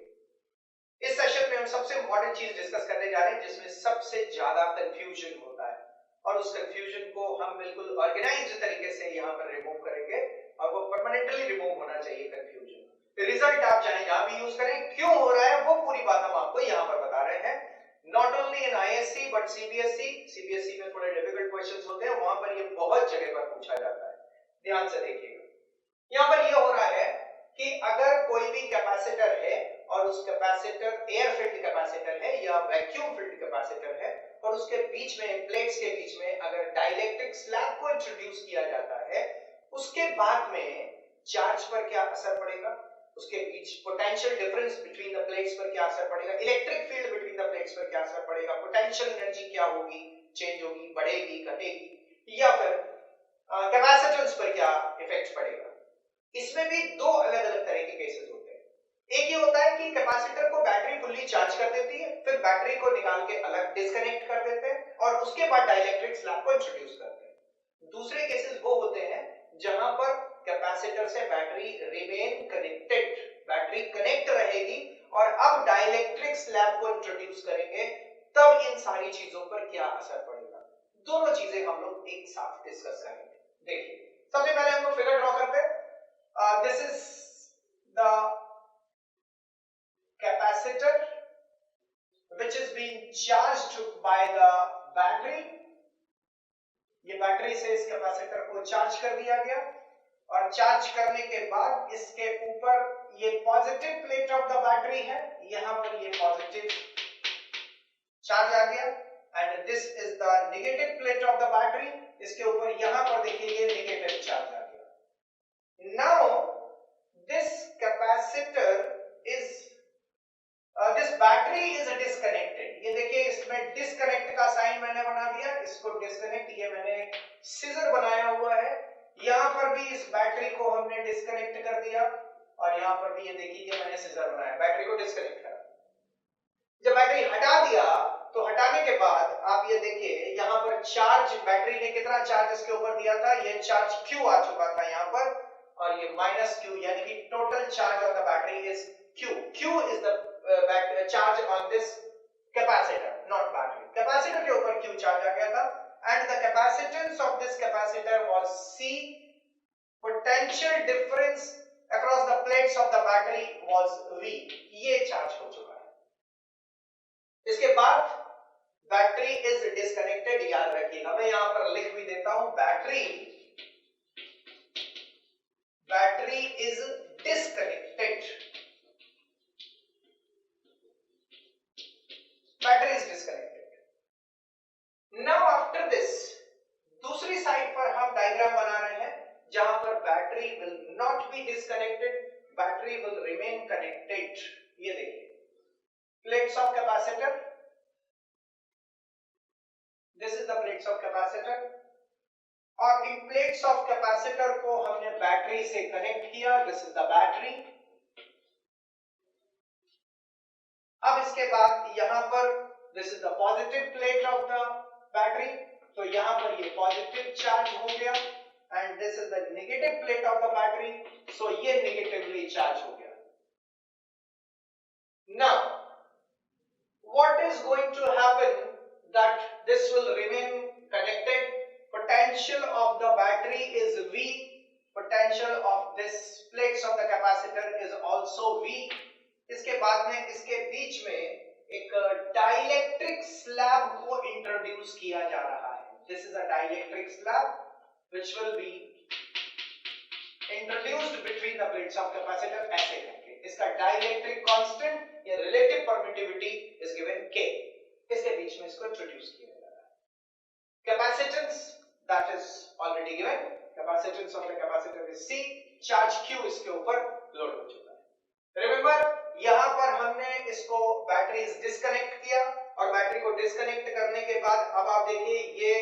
इस सेशन में हम सबसे इंपॉर्टेंट चीज डिस्कस करने जा रहे हैं जिसमें सबसे ज्यादा कंफ्यूजन होता है और उस कंफ्यूजन को हम बिल्कुल ऑर्गेनाइज्ड तरीके से यहाँ पर रिमूव करेंगे और वो परमानेंटली रिमूव होना चाहिए कंफ्यूजन। रिजल्ट आप चाहे जहां भी यूज करें, क्यों हो रहा है वो पूरी बात हम आपको यहाँ पर बता रहे हैं। Not only in ISC but CBSE में थोड़े डिफिकल्ट क्वेश्चंस होते हैं, वहां पर ये बहुत जगह पर पूछा जाता है। ध्यान से देखिएगा, यहाँ पर यह हो रहा है कि अगर कोई भी कैपेसिटर है और उस कैपेसिटर एयर फिल्ड कैपेसिटर है या वैक्यूम फिल्ड कैपेसिटर है और उसके बीच में प्लेट्स के बीच में अगर डाइलेक्ट्रिक स्लैब को इंट्रोड्यूस किया जाता है, उसके बाद में चार्ज पर क्या असर पड़ेगा, उसके बीच potential difference between the plates पर क्या असर पड़ेगा, electric field between the plates पर क्या असर पड़ेगा, पोटेंशियल एनर्जी क्या होगी, चेंज होगी, बढ़ेगी, घटेगी, या फिर कैपेसिटेंस पर क्या इफेक्ट पड़ेगा। इसमें भी दो अलग अलग तरह के केसेस होते हैं। एक ये होता है कि कैपेसिटर को बैटरी फुल्ली चार्ज कर देती है, फिर बैटरी को निकाल के अलग डिस्कनेक्ट कर देते हैं और उसके बाद डाइलेक्ट्रिक स्लैब को इंट्रोड्यूस करते हैं। दूसरे केसेस वो होते हैं जहां पर कैपेसिटर से battery remain connected, battery connect रहेगी, और अब डाइलेक्ट्रिक स्लैब को इंट्रोड्यूस करेंगे, तब इन सारी चीजों पर क्या असर पड़ेगा, दोनों चीजें हम लोग एक साथ डिस्कस करेंगे। देखिए सबसे पहले हम लोग फिगर ड्रॉ करते हैं। This is the capacitor which is being charged by the battery। ये बैटरी से इस कैपेसिटर को चार्ज कर दिया गया, और चार्ज करने के बाद इसके ऊपर ये positive plate of the battery है, यहां पर ये पॉजिटिव चार्ज आ गया, and this is the negative plate of the battery, इसके ऊपर यहां पर देखिए ये नेगेटिव चार्ज आ गया। Now this capacitor is this battery is disconnected. ये देखिए इसमें डिस्कनेक्ट का साइन मैंने बना दिया, इसको डिस्कनेक्ट, ये मैंने सीजर बनाया हुआ है, यहां पर भी इस बैटरी को हमने डिस्कनेक्ट कर दिया, और यहां पर भी ये देखिए ये मैंने सीजर बनाया, बैटरी को डिस्कनेक्ट कर। जब बैटरी हटा दिया तो हटाने के बाद आप ये देखिए यहां पर चार्ज, बैटरी ने कितना चार्ज इसके ऊपर दिया था, ये चार्ज Q आ चुका था यहां पर, और ये -Q, यानी कि total charge of the battery is Q। Q is the charge on this capacitor, not battery। Capacitor के ऊपर Q चार्ज आ गया था, and the capacitance of this capacitor was C। potential difference across the plates of the battery was V। ये charge हो चुका है। इसके बाद बैटरी इज डिस्कनेक्टेड, याद रखिएगा, मैं यहां पर लिख भी देता हूं, battery is disconnected, battery is disconnected. Now after this दूसरी साइड पर हम डायग्राम बना रहे हैं जहां पर battery will not be disconnected, battery will remain connected. ये देखिए plates of capacitor, this is the plates of capacitor, और इन प्लेट्स ऑफ कैपेसिटर को हमने बैटरी से कनेक्ट किया, दिस इज द बैटरी। अब इसके बाद यहां पर this is the positive plate of the battery, तो यहां पर ये पॉजिटिव चार्ज हो गया, and this is the negative plate of the battery, so ये नेगेटिवली चार्ज हो गया। Now what is going to happen, that this will remain connected, potential of the battery is V, potential of this plates of the capacitor is also V। इसके बाद में इसके बीच में एक dielectric slab को introduce किया जा रहा है, this is a dielectric slab which will be introduced between the plates of capacitor, ऐसे करके इसका डाइलेक्ट्रिक कांस्टेंट या relative permittivity is given K, इसके बीच में इसको इंट्रोड्यूस किया जा रहा है। Capacitance that is already given, capacitance of the capacitor is C, charge Q इसके ऊपर लोड हो चुका है। रिमेंबर यहां पर हमने इसको बैटरी डिस्कनेक्ट किया, और बैटरी को डिस्कनेक्ट करने के बाद अब आप देखिए ये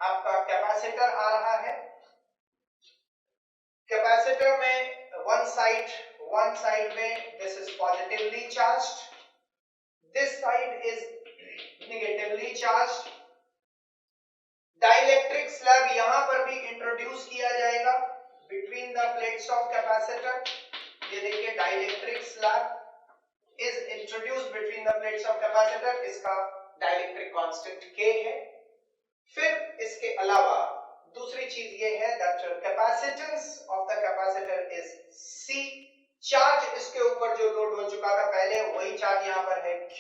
आपका कैपेसिटर आ रहा है, कैपेसिटर में वन साइड में this is positively charged, this side is negatively charged. Dielectric slab यहां पर भी इंट्रोड्यूस किया जाएगा between the plates of capacitor, ये देखिए dielectric slab is introduced between the plates of capacitor, इसका डाइलेक्ट्रिक कांस्टेंट K है। फिर इसके अलावा दूसरी चीज ये है that capacitance of the capacitor is C, charge इसके ऊपर जो लोड हो चुका था पहले वही चार्ज यहां पर है Q,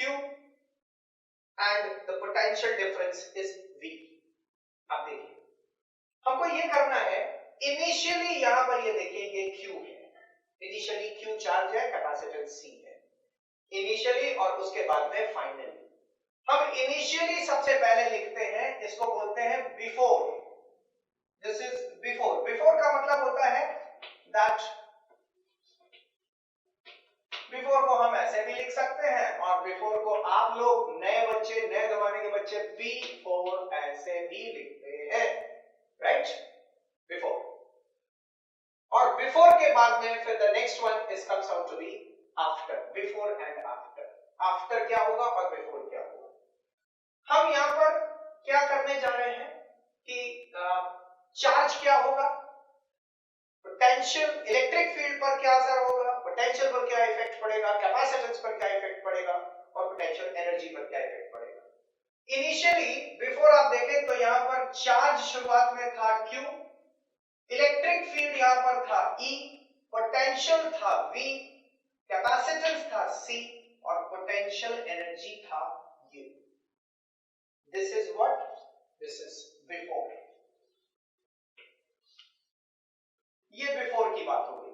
and the potential difference is V। अब देखिए हमको ये करना है, इनिशियली यहां पर ये देखिए ये Q है, इनिशियली Q चार्ज है, कैपेसिटेंस C है इनिशियली, और उसके बाद में फाइनली। हम इनिशियली सबसे पहले लिखते हैं, इसको बोलते हैं before, this is before. Before का मतलब होता है दैट बिफोर को हम ऐसे भी लिख सकते हैं, और बिफोर को आप लोग नए बच्चे, नए जमाने के बच्चे बिफोर ऐसे भी लिखते हैं, राइट, बिफोर। और बिफोर के बाद में फिर the next one is comes out to be after, before and after. After क्या होगा और बिफोर क्या होगा। हम यहां पर क्या करने जा रहे हैं कि चार्ज क्या होगा, पोटेंशियल इलेक्ट्रिक फील्ड पर क्या असर होगा, पोटेंशियल पर क्या इफेक्ट पड़ेगा, कैपेसिटेंस पर क्या इफेक्ट पड़ेगा और पोटेंशियल एनर्जी पर क्या इफेक्ट पड़ेगा। इनिशियली बिफोर आप देखें तो यहां पर चार्ज शुरुआत में था Q, इलेक्ट्रिक फील्ड यहां पर था E, पोटेंशियल था V, कैपेसिटेंस था C और पोटेंशियल एनर्जी था U। This is what, this is before. ये बिफोर की बात हो गई,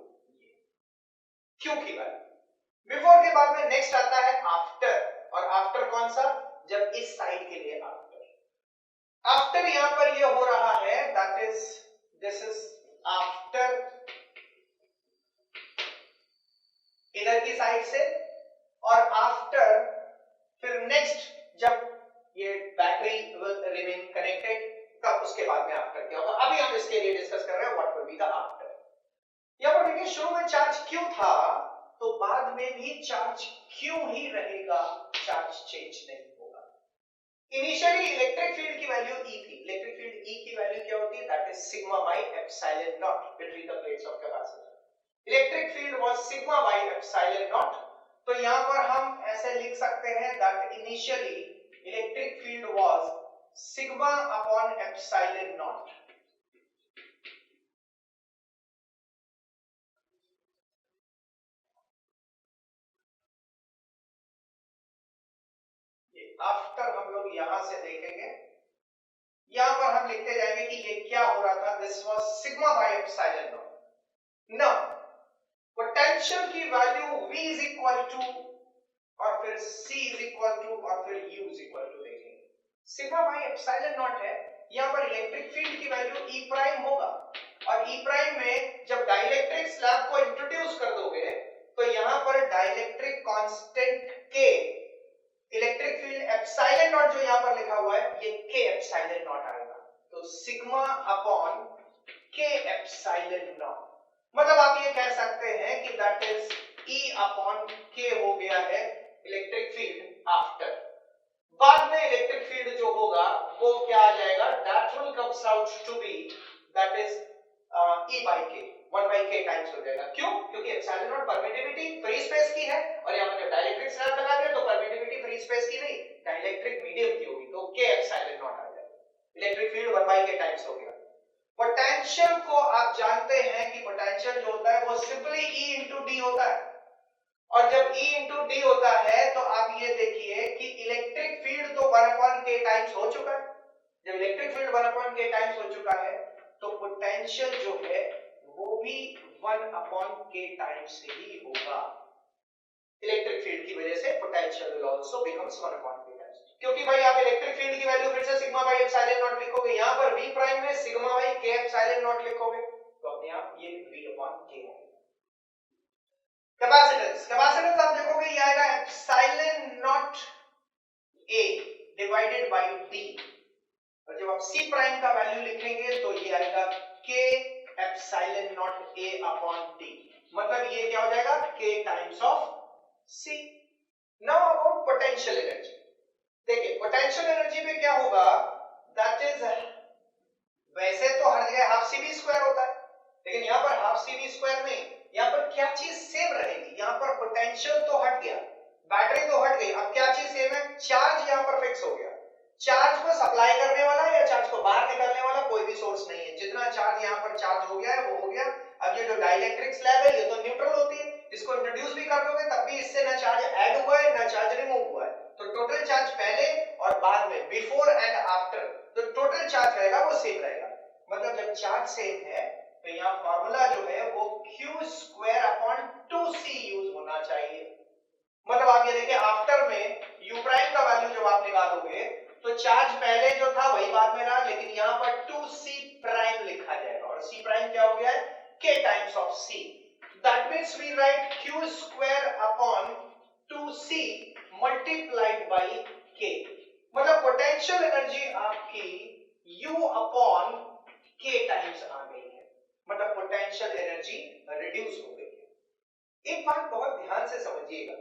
क्यों की बात। बिफोर के बाद में नेक्स्ट आता है आफ्टर, और आफ्टर कौन सा, जब इस साइड के लिए आफ्टर। आफ्टर यहां पर ये हो रहा है, that is this is after इधर की साइड से, और आफ्टर फिर नेक्स्ट जब ये बैटरी विल रिमेन कनेक्टेड तब उसके बाद में आफ्टर क्या होगा। अभी हम इसके लिए डिस्कस कर रहे हैं what will be the after. यहां पर देखिए शुरू में चार्ज Q था तो बाद में भी चार्ज Q ही रहेगा, चार्ज चेंज नहीं होगा। इनिशियली इलेक्ट्रिक फील्ड की वैल्यू E थी, इलेक्ट्रिक फील्ड E की वैल्यू क्या होती है, that is sigma by epsilon not between the plates of capacitor. Electric field was sigma by epsilon not, तो यहां पर हम ऐसे लिख सकते हैं that initially electric field was sigma upon epsilon not. After हम लोग यहां से देखेंगे, यहां पर हम लिखते जाएंगे कि ये क्या हो रहा था, this was sigma by epsilon not. Now potential की value V is equal to और फिर C इज इक्वल टू और फिर U इज इक्वल टू देखेंगे। सिग्मा बाय एप्सिलॉन नॉट है, यहां पर इलेक्ट्रिक फील्ड की वैल्यू E प्राइम होगा, और E प्राइम में जब डाइलेक्ट्रिक स्लैब को इंट्रोड्यूस कर दोगे तो यहां पर dielectric constant K, electric field epsilon not जो यहां पर लिखा हुआ है ये K एप्सिलॉन नॉट आएगा, तो sigma upon K epsilon not. मतलब आप ये कह सकते हैं कि that is E upon K हो गया है इलेक्ट्रिक फील्ड आफ्टर। बाद में इलेक्ट्रिक फील्ड जो होगा वो क्या आ जाएगा, that will comes out to be that is E by K, 1 by K times हो जाएगा। क्यों, क्योंकि epsilon naught permittivity free space की है, और यहां पर जब डाइलेक्ट्रिक स्लैब लगा दिया तो परमिटिविटी फ्री स्पेस की नहीं, डाइलेक्ट्रिक मीडियम की होगी, तो K एप्सिलॉन नॉट आ जाएगा। Electric field 1 by K times हो गया। पोटेंशियल को आप जानते हैं कि पोटेंशियल जो होता है वो सिंपली E into D होता है, और जब E into D होता है तो आप ये देखिए कि इलेक्ट्रिक फील्ड तो 1 upon K टाइम्स हो चुका है। जब electric field 1 upon K times हो चुका है तो पोटेंशियल जो है वो भी 1 upon K टाइम्स ही होगा। इलेक्ट्रिक फील्ड की वजह से potential will also becomes 1 upon K times, क्योंकि भाई आप इलेक्ट्रिक फील्ड की वैल्यू फिर से सिग्मा बाय एप्सिलॉन नॉट लिखोगे, यहां पर V प्राइम में sigma bye K epsilon not लिखोगे तो अपने आप ये V upon K है। कैपेसिटेंस, कैपेसिटेंस आप देखोगे ये आएगा epsilon naught A divided by D, और जब आप C प्राइम का वैल्यू लिखेंगे तो ये आएगा K epsilon naught A upon D, मतलब ये क्या हो जाएगा K times of C। Now about potential energy, देखिए पोटेंशियल एनर्जी में क्या होगा, दैट इज वैसे तो हर जगह हाफ CV स्क्वायर होता है, लेकिन यहां पर हाफ CV स्क्वायर नहीं, यहां पर क्या चीज सेम रहेगी, यहां पर पोटेंशियल तो हट गया, बैटरी तो हट गई, अब क्या चीज सेम है, चार्ज यहां पर फिक्स हो गया। चार्ज को सप्लाई करने वाला या चार्ज को बाहर निकालने वाला कोई भी सोर्स नहीं है, जितना चार्ज यहां पर चार्ज हो गया है वो हो गया। अब ये जो डाइलेक्ट्रिक स्लैब है ये तो न्यूट्रल होती है, इसको इंट्रोड्यूस भी कर दोगे तब भी इससे ना चार्ज ऐड हुआ है ना चार्ज रिमूव हुआ है, तो टोटल चार्ज पहले और बाद में बिफोर एंड आफ्टर तो टोटल चार्ज रहेगा वो सेम रहेगा। मतलब जब चार्ज सेम है तो यहाँ फार्मूला जो है वो Q square upon 2C use होना चाहिए। मतलब आप ये देखिए आफ्टर में U प्राइम का वैल्यू जब आप निकालोगे तो चार्ज पहले जो था वही बाद में रहा, लेकिन यहाँ पर 2C प्राइम लिखा जाएगा, और C प्राइम क्या हो गया है K times of C, that means we write Q square upon 2C multiplied by K, मतलब पोटेंशियल एनर्जी आपकी U अपॉन K टाइम्स आ गई है, मतलब पोटेंशियल एनर्जी रिड्यूस हो गई है। एक बात बहुत ध्यान से समझिएगा,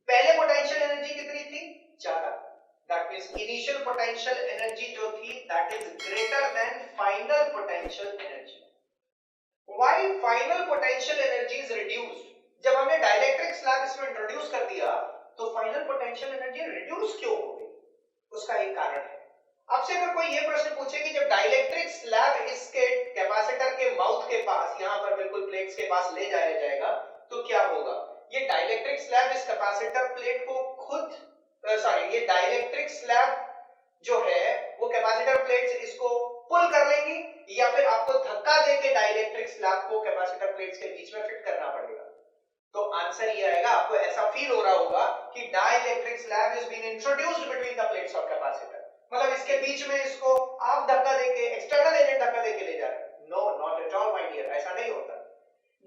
पहले पोटेंशियल एनर्जी कितनी थी, ज्यादा, that means initial potential energy जो थी that is greater than final potential energy. Why final potential energy is reduced? जब हमने डाइलेक्ट्रिक स्लैब इसमें इंट्रोड्यूस कर दिया तो फाइनल पोटेंशियल एनर्जी रिड्यूस क्यों हो गई? उसका एक कारण है। आपसे अगर कोई ये प्रश्न पूछे कि जब डाइलेक्ट्रिक स्लैब इसके कैपेसिटर के माउथ के पास यहां पर बिल्कुल प्लेट्स के पास ले जाया जाएगा तो क्या होगा? ये डाइलेक्ट्रिक स्लैब इस कैपेसिटर प्लेट को खुद ये डाइलेक्ट्रिक स्लैब जो है वो कैपेसिटर प्लेट्स इसको पुल कर लेंगी या फिर आपको धक्का देके डाइलेक्ट्रिक स्लैब को कैपेसिटर प्लेट्स के बीच में फिट करना पड़ेगा? तो आंसर ये आएगा, आपको ऐसा फील हो रहा होगा कि dielectric slab is been introduced between the plates of capacitor, मतलब इसके बीच में इसको आप धक्का देके, एक्सटर्नल एजेंट धक्का देके ले जा रहे हैं। No, not at all my dear, ऐसा नहीं होता।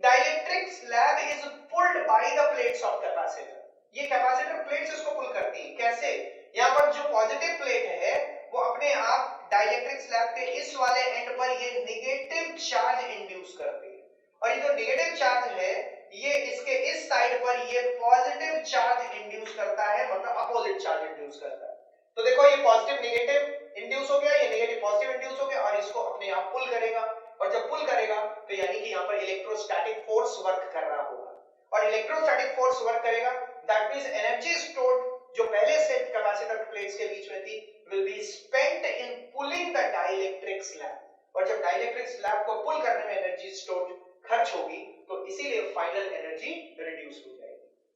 Dielectric slab is pulled by the plates of capacitor. ये कैपेसिटर प्लेट्स इसको पुल करती है। कैसे? यहां पर जो पॉजिटिव प्लेट है वो अपने आप डाइलेक्ट्रिक स्लैब के इस वाले एंड पर ये नेगेटिव चार्ज इंड्यूस करती है, और ये जो नेगेटिव चार्ज है ये इसके इस साइड पर ये पॉजिटिव चार्ज इंड्यूस करता है, मतलब अपोजिट चार्ज इंड्यूस करता है। तो देखो ये पॉजिटिव नेगेटिव इंड्यूस हो गया, ये नेगेटिव पॉजिटिव इंड्यूस हो गया, और इसको अपने आप पुल करेगा, और जब पुल करेगा तो यानी कि यहां पर इलेक्ट्रोस्टैटिक फोर्स वर्क कर रहा होगा, और इलेक्ट्रोस्टैटिक फोर्स वर्क करेगा, दैट मींस एनर्जी स्टोर्ड जो पहले से कैपेसिटर प्लेट्स के बीच में थी will be spent in pulling the dielectric slab, और जब डाइलेक्ट्रिक स्लैब को पुल करने में एनर्जी स्टोर्ड खर्च होगी तो इसीलिए फाइनल एनर्जी रिड्यूस हो जाएगी।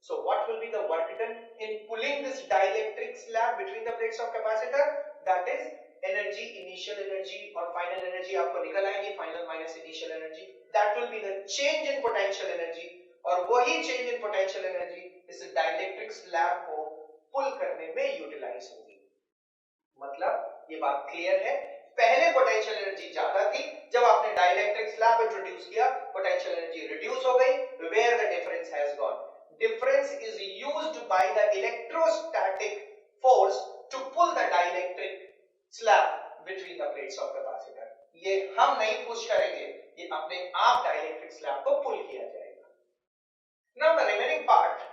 So what will be the work done in pulling this dielectric slab between the plates of capacitor? That is energy, initial energy और final energy आपको निकल आएगी, final minus initial energy. That will be the change in potential energy, और वही change in potential energy इस dielectric slab को पुल करने में यूटिलाइज होगी। मतलब ये बात क्लियर है, पहले पोटेंशियल एनर्जी ज्यादा थी, जब आपने डाइलेक्ट्रिक स्लैब इंट्रोड्यूस किया पोटेंशियल एनर्जी रिड्यूस हो गई। Where the difference has gone? Difference is used by the electrostatic force to pull the dielectric slab between the plates of capacitor. ये हम नहीं पुश करेंगे, ये अपने आप डाइलेक्ट्रिक स्लैब को पुल किया जाएगा। Now the remaining part,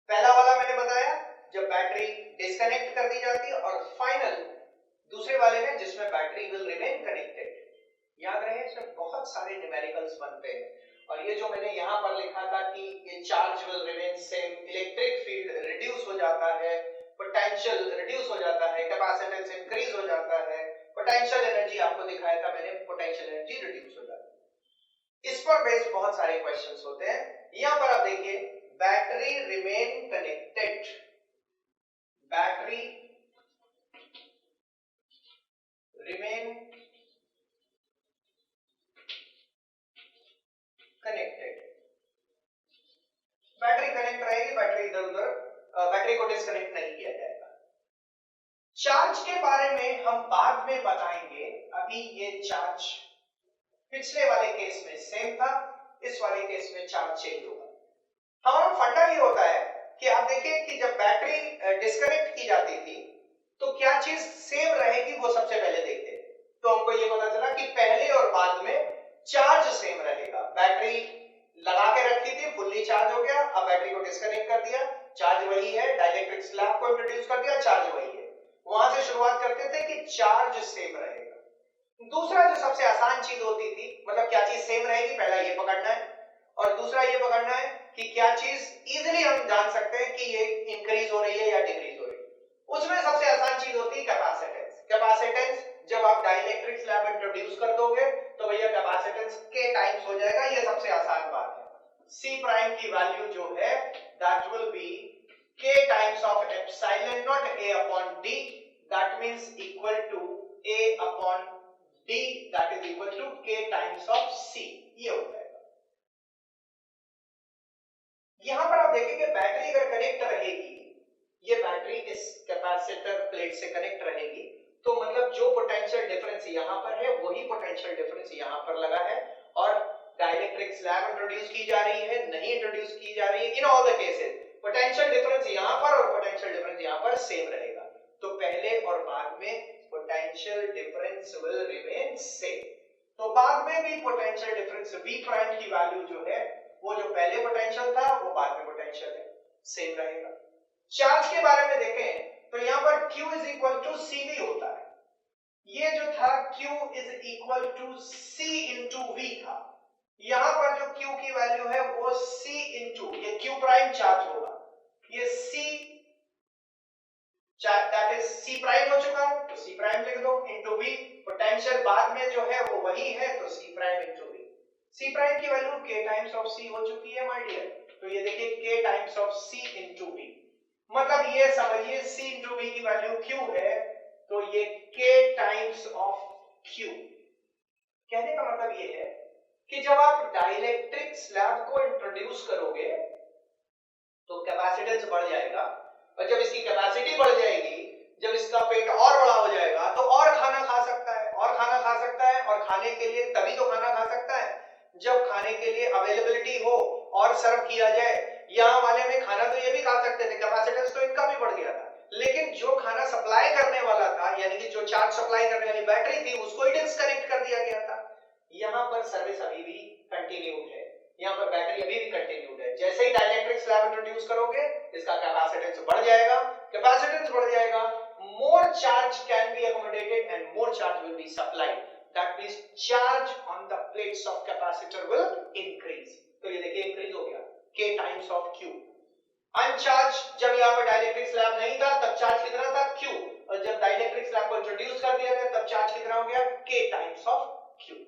पहला वाला मैंने बताया जब बैटरी डिस्कनेक्ट कर दी जाती है, और फाइनल दूसरे वाले में जिसमें बैटरी विल रिमेन कनेक्टेड। याद रहे इसमें बहुत सारे न्यूमेरिकल्स बनते हैं, और ये जो मैंने यहां पर लिखा था कि ये charge will remain same, electric field reduce हो जाता है, पोटेंशियल रिड्यूस हो जाता है, कैपेसिटेंस इंक्रीज हो जाता है, पोटेंशियल एनर्जी आपको दिखाया था मैंने, पोटेंशियल एनर्जी रिड्यूस हो जाती है। इस पर बेस्ड बहुत सारे क्वेश्चंस होते हैं। यहां पर आप देखिए battery remain connected, battery remain connected, battery connect रहेगी, बैटरी इधर उधर, बैटरी को डिस्कनेक्ट नहीं किया जाएगा। चार्ज के बारे में हम बाद में बताएंगे, अभी ये चार्ज पिछले वाले केस में सेम था, इस वाले केस में चार्ज चेंज होगा। हमारा फंडा ये होता है कि आप देखिए कि जब बैटरी डिस्कनेक्ट की जाती थी तो क्या चीज सेम रहेगी वो सबसे पहले देखते हैं। तो हमको ये पता चला कि पहले और बाद में चार्ज सेम रहेगा। बैटरी लगा के रखी थी, फुल्ली चार्ज हो गया, अब बैटरी को डिस्कनेक्ट कर दिया, चार्ज वही है, डाइलेक्ट्रिक स्लैब को इंट्रोड्यूस कर दिया, चार्ज वही है। वहां से शुरुआत करते थे कि चार्ज सेम रहेगा। दूसरा जो सबसे आसान चीज होती थी, मतलब क्या चीज सेम रहेगी, पहला ये पकड़ना है, और दूसरा ये पकड़ना है कि क्या चीज इजीली हम जान सकते हैं कि ये इंक्रीज हो रही है या डिक्रीज हो रही है। उसमें सबसे आसान चीज होती है कैपेसिटेंस। कैपेसिटेंस जब आप डाइलेक्ट्रिक स्लैब इंट्रोड्यूस कर दोगे तो भैया कैपेसिटेंस के टाइम्स हो जाएगा, ये सबसे आसान बात है। C प्राइम की वैल्यू जो है that will be k times of epsilon naught a upon d, that means equal to a upon d, that is equal to k times of c, ये हो जाएगा। यहां पर आप देखेंगे बैटरी अगर कनेक्ट रहेगी, ये बैटरी इस कैपेसिटर प्लेट से कनेक्ट रहेगी, तो मतलब जो पोटेंशियल डिफरेंस यहां पर है वही पोटेंशियल डिफरेंस यहां पर लगा है, और डाइलेक्ट्रिक स्लैब इंट्रोड्यूस की जा रही है, नहीं इंट्रोड्यूस की जा रही है। In all the cases potential difference यहां पर और पोटेंशियल डिफरेंस यहां पर सेम रहेगा, तो पहले और बाद में potential difference will remain same. तो बाद में भी पोटेंशियल डिफरेंस V प्राइम की वैल्यू जो है वो जो पहले पोटेंशियल था वो बाद में पोटेंशियल है, सेम रहेगा। चार्ज के बारे में देखें तो यहां पर Q is equal to CV होता है। ये जो था Q is equal to C into V था, यहां पर जो Q की वैल्यू है वो C इंटू ये Q प्राइम चार्ज होगा, ये C that is C prime हो चुका है तो C प्राइम लिख दो इंटू V, पोटेंशियल बाद में जो है वो वही है तो C prime into V। C prime की value K times of C हो चुकी है माय डियर, तो ये देखिए K times of C into V, मतलब ये समझिए C इंटू V की वैल्यू Q है तो ये K टाइम्स ऑफ Q। कहने का मतलब ये है कि जब आप डाइलेक्ट्रिक स्लैब को इंट्रोड्यूस करोगे तो कैपेसिटेंस बढ़ जाएगा, और जब इसकी कैपेसिटी बढ़ जाएगी, जब इसका पेट और बड़ा हो जाएगा तो और खाना खा सकता है, और खाना खा सकता है, और खाने के लिए तभी तो खाना खा सकता है जब खाने के लिए अवेलेबिलिटी हो और सर्व किया जाए। यहाँ वाले में खाना तो ये भी खा सकते थे, कैपेसिटेंस तो इनका भी बढ़ गया था, लेकिन जो खाना सप्लाई करने वाला था यानी कि जो चार्ज सप्लाई करने वाली बैटरी थी उसको ही डिस्कनेक्ट कर दिया गया था। यहाँ पर सर्विस अभी भी कंटिन्यूड है, यहाँ पर बैटरी अभी भी कंटिन्यूड है। जैसे ही डाइलेक्ट्रिक स्लैब इंट्रोड्यूस करोगे इसका कैपेसिटेंस बढ़ जाएगा, कैपेसिटेंस बढ़ जाएगा, more charge can be accommodated and more charge will be supplied, that means charge on the plates of capacitor will increase। तो ये देखिए इंक्रीज हो गया K times of Q। अनचार्ज जब यहाँ पर डाइलेक्ट्रिक स्लैब नहीं था तब चार्ज कितना था Q, और जब डाइलेक्ट्रिक स्लैब को इंट्रोड्यूस कर दिया गया तब चार्ज कितना हो गया K टाइम्स ऑफ Q।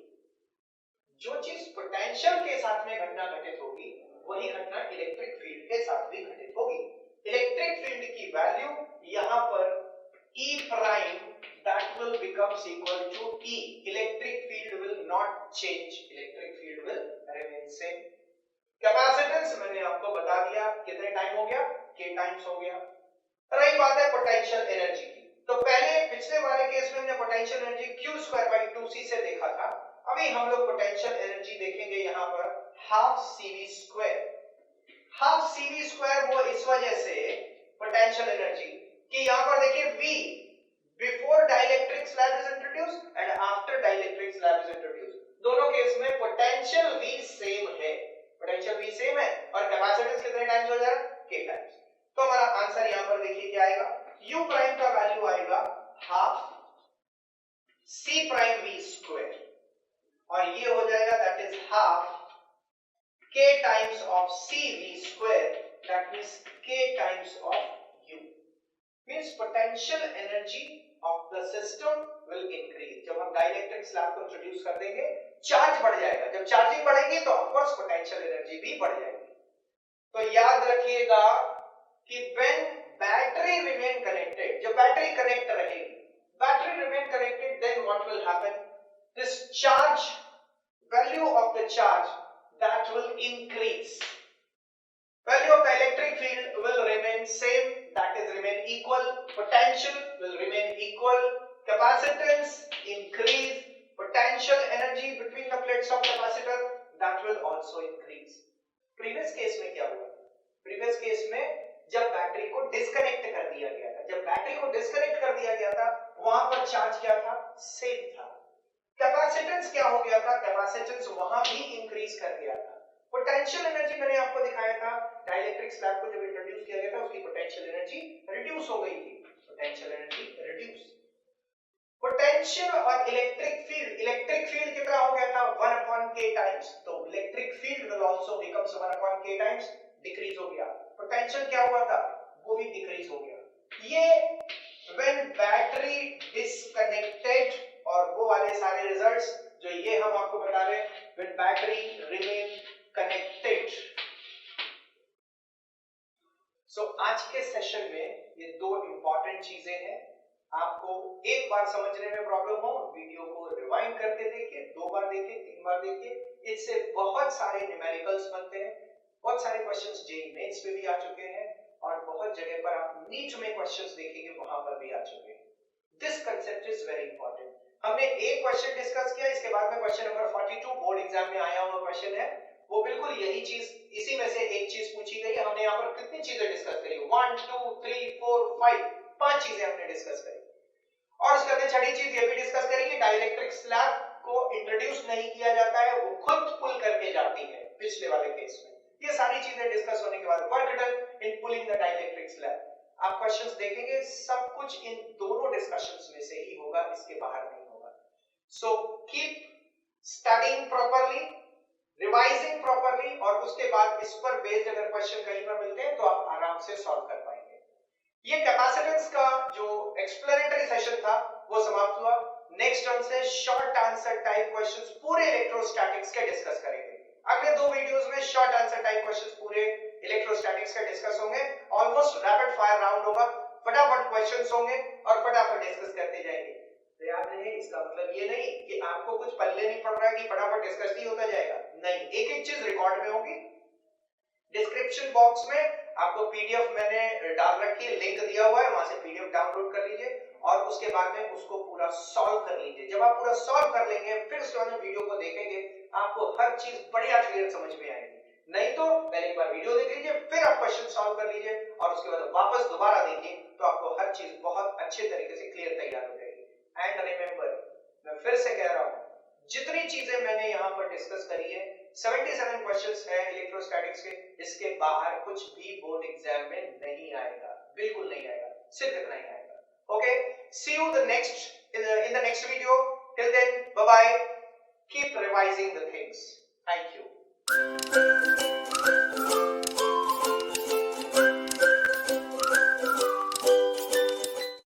जो चीज पोटेंशियल के साथ में घटना घटित होगी वही घटना इलेक्ट्रिक फील्ड के साथ भी घटित होगी। इलेक्ट्रिक फील्ड की वैल्यू यहां पर E prime that will becomes equal to E, electric field will not change, electric field will remain same। Capacitance मैंने आपको बता दिया कितने टाइम हो गया, K टाइम्स हो गया। रही बात है पोटेंशियल एनर्जी की, तो पहले पिछले वाले केस में हमने पोटेंशियल एनर्जी Q²/2C से देखा था, अभी हम लोग पोटेंशियल एनर्जी देखेंगे यहाँ पर हाफ CV²। हाफ CV² वो इस वजह से पोटेंशियल एनर्जी कि यहाँ पर देखिए V before dielectric slab is introduced and after dielectric slab is introduced, दोनों केस में पोटेंशियल V सेम है, पोटेंशियल V सेम है और कैपेसिटेंस कितने टाइम्स हो जाएगा K टाइम्स। तो हमारा आंसर यहाँ पर देखिए क्या आएगा, U प्राइम का वैल्यू आएगा हाफ C प्राइम V² और ये हो जाएगा that is half K times of CV², that means K times of U, means potential energy of the system will increase। जब हम डाइलेक्ट्रिक स्लैब को इंट्रोड्यूस कर देंगे चार्ज बढ़ जाएगा, जब चार्जिंग बढ़ेगी तो ऑफ कोर्स पोटेंशियल एनर्जी भी बढ़ जाएगी। तो याद रखिएगा कि when battery remain connected, जब बैटरी कनेक्ट रहेगी, battery remain connected, then what will happen, this charge value of the charge that will increase, value of the electric field will remain same, that is remain equal, potential will remain equal, capacitance increase, potential energy between the plates of capacitor that will also increase। previous case में क्या हुआ, previous case में जब battery को disconnect कर दिया गया था, जब बैटरी को डिस्कनेक्ट कर दिया गया था वहां पर चार्ज क्या था, सेम था, कैपेसिटेंस क्या हो गया था, कैपेसिटेंस वहां भी इंक्रीज कर गया था। पोटेंशियल एनर्जी मैंने आपको दिखाया था डाइलेक्ट्रिक स्लैब को जब इंट्रोड्यूस किया गया था उसकी पोटेंशियल एनर्जी रिड्यूस हो गई थी, पोटेंशियल एनर्जी रिड्यूस। पोटेंशियल और इलेक्ट्रिक फील्ड कितना हो गया था 1/k टाइम्स, तो electric field will also becomes 1/k times decrease हो गया। पोटेंशियल क्या हुआ था, वो भी डिक्रीज हो गया। ये व्हेन बैटरी डिस्कनेक्टेड और वो वाले सारे रिजल्ट्स जो ये हम आपको बता रहे हैं व्हेन बैटरी रिमेन कनेक्टेड। सो आज के सेशन में ये दो इंपॉर्टेंट चीजें हैं, आपको एक बार समझने में प्रॉब्लम हो वीडियो को रिवाइंड करके देखिए, 2 बार देखिए, 3 बार देखिए, इससे बहुत सारे न्यूमेरिकल्स बनते हैं, बहुत सारे क्वेश्चंस जेईई मेंस पे भी आ चुके हैं और बहुत जगह पर आप नीट में क्वेश्चंस देखेंगे वहां पर भी आ चुके हैं। This concept is very important. हमने एक क्वेश्चन डिस्कस किया, इसके बाद में क्वेश्चन नंबर 42 बोर्ड एग्जाम में आया हुआ क्वेश्चन है, वो बिल्कुल यही चीज, इसी में से एक चीज पूछी गई है। हमने यहाँ पर कितनी चीजें डिस्कस करी, 1 2 3 4 5 5 चीजें हमने डिस्कस करी और उसके बाद छठी चीज ये भी डिस्कस करी कि डाइलेक्ट्रिक स्लैब को इंट्रोड्यूस नहीं किया जाता है, वो खुद पुल करके जाती है पिछले वाले केस में। ये सारी चीजें डिस्कस होने के बाद work done in pulling the dielectric slab. आप क्वेश्चंस देखेंगे सब कुछ इन दोनों डिस्कशंस में से ही होगा, इसके बाहर नहीं होगा। So keep studying properly, revising properly और उसके बाद इस पर बेस्ड अगर क्वेश्चन कहीं पर मिलते हैं तो आप आराम से सॉल्व कर पाएंगे। ये कैपेसिटेंस का जो एक्सप्लेनेटरी सेशन था वो समाप्त हुआ। नेक्स्ट टर्म से शॉर्ट आंसर टाइप क्वेश्चंस पूरे इलेक्ट्रोस्टैटिक्स के डिस्कस करेंगे। अगले 2 वीडियोस में शॉर्ट आंसर टाइप क्वेश्चंस पूरे इलेक्ट्रोस्टैटिक्स के डिस्कस होंगे। ऑलमोस्ट रैपिड फायर राउंड होगा, फटाफट क्वेश्चंस होंगे और फटाफट डिस्कस करते जाएंगे। तो याद रहे, इसका मतलब ये नहीं कि आपको कुछ पल्ले नहीं पड़ रहा है कि फटाफट डिस्कस ही होता जाएगा, नहीं, एक एक चीज रिकॉर्ड में होगी। डिस्क्रिप्शन बॉक्स में आपको पीडीएफ मैंने डाल रखी है, लिंक दिया हुआ है, वहां से पीडीएफ डाउनलोड कर लीजिए और उसके बाद में उसको पूरा सॉल्व कर लीजिए। जब आप पूरा सॉल्व कर लेंगे फिर उसके बाद में वीडियो को देखेंगे, आपको हर चीज बढ़िया क्लियर समझ में आएगी। नहीं तो पहले एक बार वीडियो देख लीजिए, फिर आप क्वेश्चन सॉल्व कर लीजिए और उसके बाद वापस दोबारा देखिए, तो आपको हर चीज बहुत अच्छे तरीके से क्लियर तैयार हो जाएगी। एंड रिमेंबर, मैं फिर से कह रहा हूं, जितनी चीजें मैंने यहां पर डिस्कस करी है, 77 क्वेश्चंस है इलेक्ट्रोस्टैटिक्स के, इसके बाहर कुछ भी बोर्ड एग्जाम में नहीं आएगा, बिल्कुल नहीं आएगा, सिर्फ इतना ही आएगा। Okay, see you the next in the next video. Till then, bye bye, keep revising the things. Thank you.